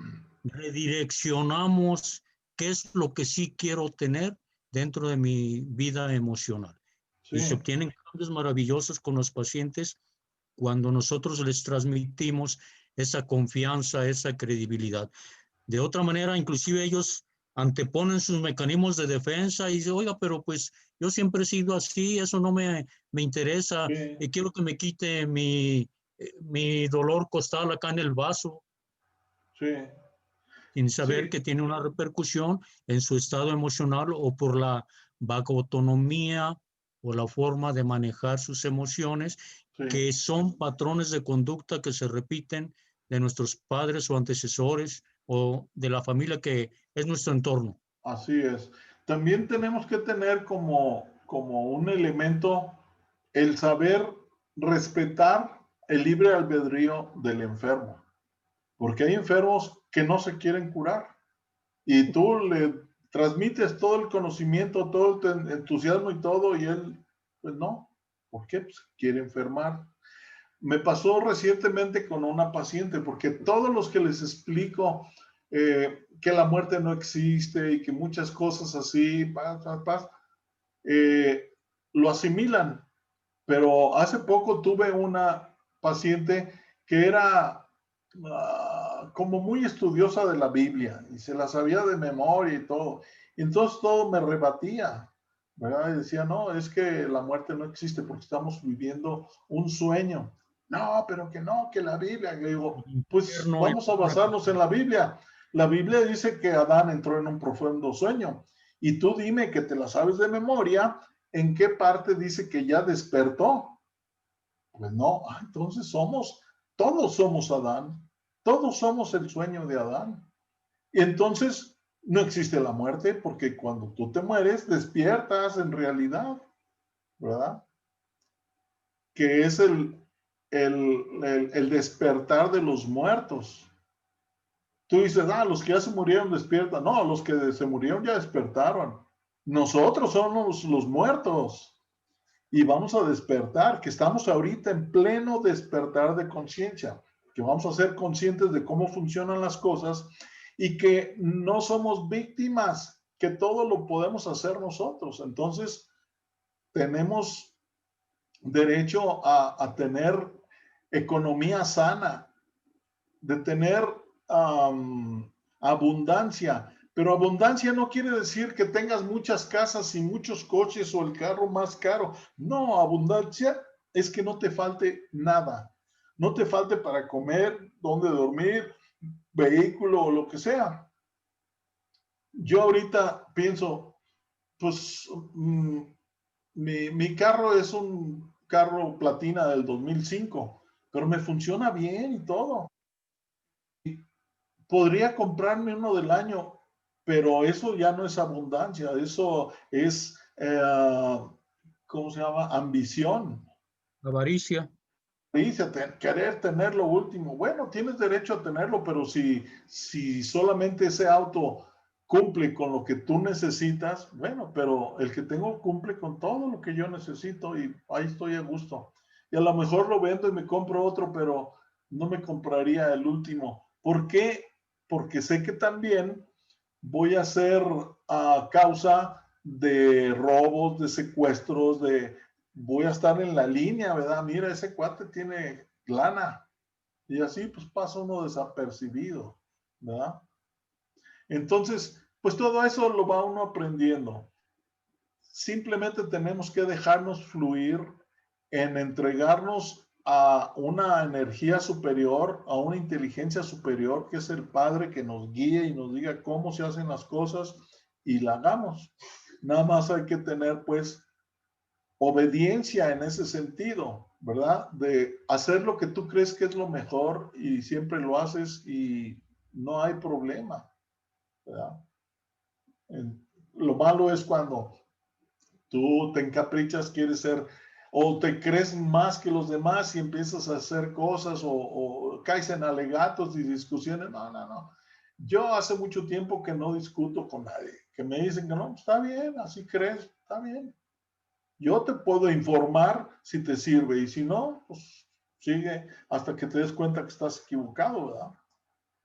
redireccionamos qué es lo que sí quiero tener dentro de mi vida emocional. Sí. Y se obtienen cambios maravillosos con los pacientes cuando nosotros les transmitimos esa confianza, esa credibilidad. De otra manera, inclusive ellos anteponen sus mecanismos de defensa y dicen, oiga, pero pues yo siempre he sido así, eso no me interesa, y quiero que me quite mi dolor costal acá en el vaso. Sí. Sin saber que tiene una repercusión en su estado emocional o por la vagotonomía o la forma de manejar sus emociones, que son patrones de conducta que se repiten de nuestros padres o antecesores o de la familia que es nuestro entorno. Así es. También tenemos que tener como un elemento el saber respetar el libre albedrío del enfermo, porque hay enfermos que no se quieren curar y tú le transmites todo el conocimiento, todo el entusiasmo y todo, y él, pues no. ¿Por qué? Pues quiere enfermar. Me pasó recientemente con una paciente, porque todos los que les explico que la muerte no existe y que muchas cosas así, lo asimilan. Pero hace poco tuve una paciente que era como muy estudiosa de la Biblia y se la sabía de memoria y todo. Entonces todo me rebatía, ¿verdad? Y decía, no, es que la muerte no existe porque estamos viviendo un sueño. No, pero que no, que la Biblia. Le digo, pues vamos a basarnos en la Biblia. La Biblia dice que Adán entró en un profundo sueño. Y tú dime que te la sabes de memoria, ¿en qué parte dice que ya despertó? Pues no, entonces todos somos Adán, todos somos el sueño de Adán. Y entonces no existe la muerte porque cuando tú te mueres despiertas en realidad, ¿verdad? Que es el despertar de los muertos. Tú dices, los que ya se murieron despiertan. No, los que se murieron ya despertaron. Nosotros somos los muertos. Y vamos a despertar, que estamos ahorita en pleno despertar de conciencia, que vamos a ser conscientes de cómo funcionan las cosas y que no somos víctimas, que todo lo podemos hacer nosotros. Entonces, tenemos derecho a tener economía sana, de tener abundancia. Pero abundancia no quiere decir que tengas muchas casas y muchos coches o el carro más caro. No, abundancia es que no te falte nada. No te falte para comer, dónde dormir, vehículo o lo que sea. Yo ahorita pienso, pues mi carro es un carro platina del 2005, pero me funciona bien y todo. Podría comprarme uno del año, pero eso ya no es abundancia, eso es, ¿cómo se llama? Ambición. Avaricia. Avaricia, querer tener lo último. Bueno, tienes derecho a tenerlo, pero si solamente ese auto cumple con lo que tú necesitas, bueno, pero el que tengo cumple con todo lo que yo necesito y ahí estoy a gusto. Y a lo mejor lo vendo y me compro otro, pero no me compraría el último. ¿Por qué? Porque sé que también voy a ser a causa de robos, de secuestros, voy a estar en la línea, ¿verdad? Mira, ese cuate tiene lana. Y así pues pasa uno desapercibido, ¿verdad? Entonces, pues todo eso lo va uno aprendiendo. Simplemente tenemos que dejarnos fluir en entregarnos a una energía superior, a una inteligencia superior, que es el Padre que nos guíe y nos diga cómo se hacen las cosas y la hagamos. Nada más hay que tener, pues, obediencia en ese sentido, ¿verdad? De hacer lo que tú crees que es lo mejor y siempre lo haces y no hay problema, ¿verdad? Lo malo es cuando tú te encaprichas, quieres ser, o te crees más que los demás y empiezas a hacer cosas o caes en alegatos y discusiones. No, no, no. Yo hace mucho tiempo que no discuto con nadie, que me dicen que no, está bien, así crees, está bien. Yo te puedo informar si te sirve y si no, pues sigue hasta que te des cuenta que estás equivocado, ¿verdad?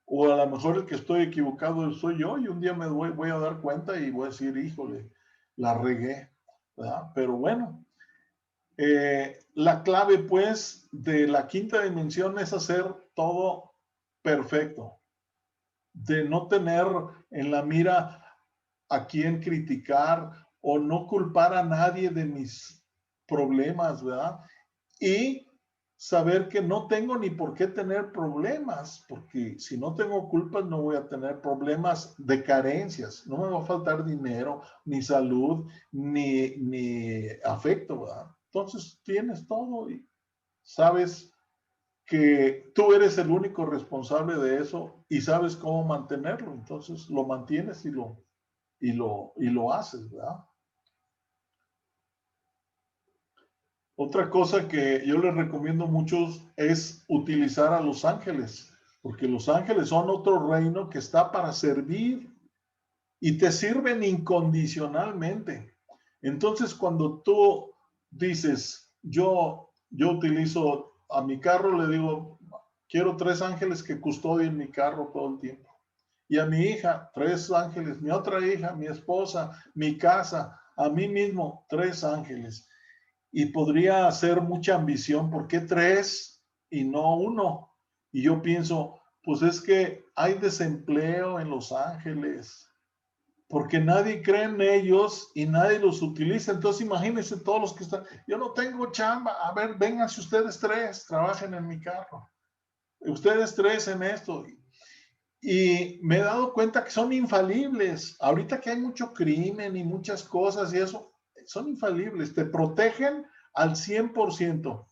O a lo mejor el que estoy equivocado soy yo y un día me voy a dar cuenta y voy a decir, híjole, la regué, ¿verdad? Pero bueno, la clave pues de la quinta dimensión es hacer todo perfecto, de no tener en la mira a quién criticar o no culpar a nadie de mis problemas, ¿verdad? Y saber que no tengo ni por qué tener problemas, porque si no tengo culpas no voy a tener problemas de carencias, no me va a faltar dinero, ni salud, ni afecto, ¿verdad? Entonces tienes todo y sabes que tú eres el único responsable de eso y sabes cómo mantenerlo, entonces lo mantienes y lo haces, ¿verdad? Otra cosa que yo les recomiendo mucho es utilizar a los ángeles, porque los ángeles son otro reino que está para servir y te sirven incondicionalmente. Entonces, cuando tú dices, yo utilizo a mi carro, le digo, quiero 3 ángeles que custodien mi carro todo el tiempo. Y a mi hija, 3 ángeles, mi otra hija, mi esposa, mi casa, a mí mismo, 3 ángeles. Y podría ser mucha ambición, ¿por qué 3 y no 1? Y yo pienso, pues es que hay desempleo en Los Ángeles, porque nadie cree en ellos y nadie los utiliza. Entonces imagínense todos los que están, yo no tengo chamba, a ver, vénganse ustedes 3, trabajen en mi carro, ustedes 3 en esto. Y me he dado cuenta que son infalibles. Ahorita que hay mucho crimen y muchas cosas y eso, son infalibles, te protegen al 100%.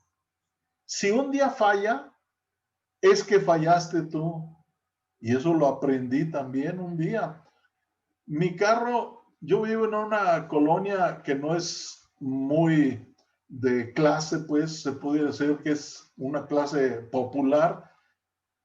Si un día falla, es que fallaste tú. Y eso lo aprendí también un día. Mi carro, yo vivo en una colonia que no es muy de clase, pues se puede decir que es una clase popular,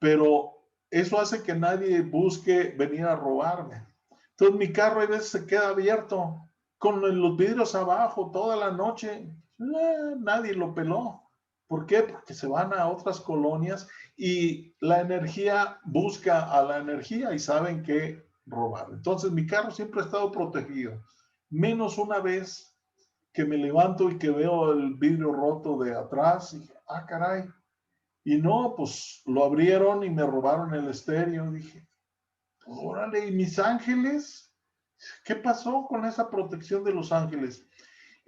pero eso hace que nadie busque venir a robarme. Entonces mi carro a veces se queda abierto, con los vidrios abajo toda la noche. Nadie lo peló. ¿Por qué? Porque se van a otras colonias y la energía busca a la energía y saben qué robar. Entonces mi carro siempre ha estado protegido. Menos una vez que me levanto y que veo el vidrio roto de atrás y dije, ah, caray. Y no, pues lo abrieron y me robaron el estéreo. Dije, órale, ¿y mis ángeles? ¿Qué pasó con esa protección de los ángeles?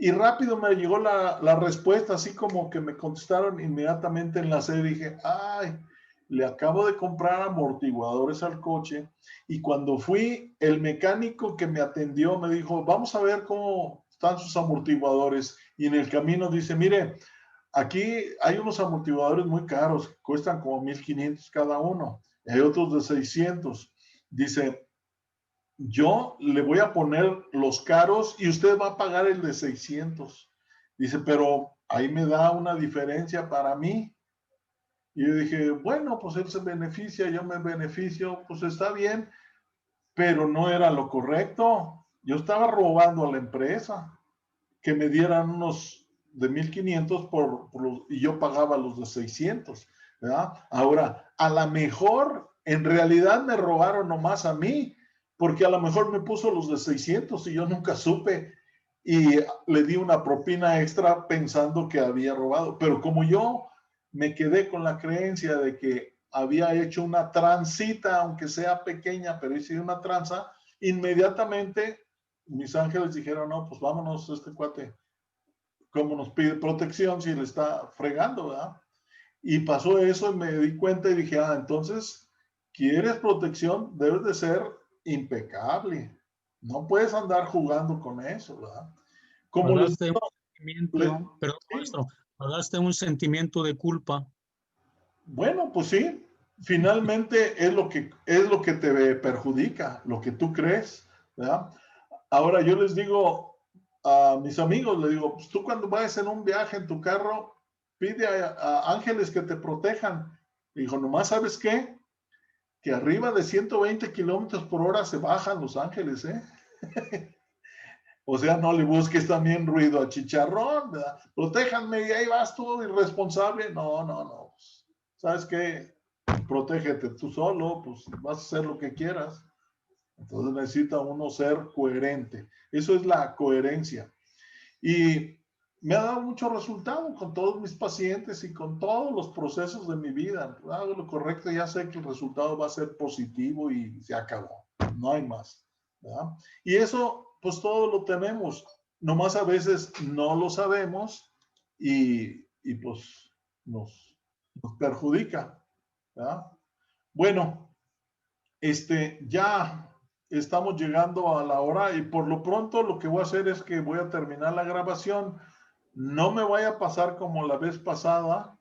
Y rápido me llegó la respuesta, así como que me contestaron inmediatamente en la sede. Dije, ay, le acabo de comprar amortiguadores al coche. Y cuando fui, el mecánico que me atendió me dijo, vamos a ver cómo están sus amortiguadores. Y en el camino dice, mire, aquí hay unos amortiguadores muy caros, cuestan como 1,500 cada uno. Hay otros de 600. Dice, yo le voy a poner los caros y usted va a pagar el de 600. Dice, pero ahí me da una diferencia para mí. Y yo dije, bueno, pues él se beneficia, yo me beneficio, pues está bien, pero no era lo correcto. Yo estaba robando a la empresa que me dieran unos de 1,500 y yo pagaba los de 600, ¿verdad? Ahora, a lo mejor en realidad me robaron nomás a mí, porque a lo mejor me puso los de 600 y yo nunca supe y le di una propina extra pensando que había robado. Pero como yo me quedé con la creencia de que había hecho una transita, aunque sea pequeña, pero hice una tranza, inmediatamente mis ángeles dijeron, no, pues vámonos, este cuate, ¿cómo nos pide protección si le está fregando, verdad? Y pasó eso y me di cuenta y dije, ah, entonces, ¿quieres protección? Debes de ser impecable. No puedes andar jugando con eso, ¿verdad? Como les digo, perdón, maestro, pagaste un sentimiento de culpa. Bueno, pues sí, finalmente es lo que te perjudica, lo que tú crees, ¿verdad? Ahora yo les digo a mis amigos, les digo, pues tú cuando vayas en un viaje en tu carro, pide a ángeles que te protejan. Y dijo, nomás sabes qué, que arriba de 120 kilómetros por hora se bajan los ángeles, ¿eh? O sea, no le busques también ruido a chicharrón, ¿verdad? Protéjanme y ahí vas tú irresponsable. No, no, no. ¿Sabes qué? Protégete tú solo, pues vas a hacer lo que quieras. Entonces necesita uno ser coherente. Eso es la coherencia. Y me ha dado mucho resultado con todos mis pacientes y con todos los procesos de mi vida. Hago lo correcto, ya sé que el resultado va a ser positivo y se acabó. No hay más, ¿verdad? Y eso, pues todo lo tenemos. Nomás a veces no lo sabemos y pues nos perjudica, ¿verdad? Bueno, ya estamos llegando a la hora y por lo pronto lo que voy a hacer es que voy a terminar la grabación. No me vaya a pasar como la vez pasada,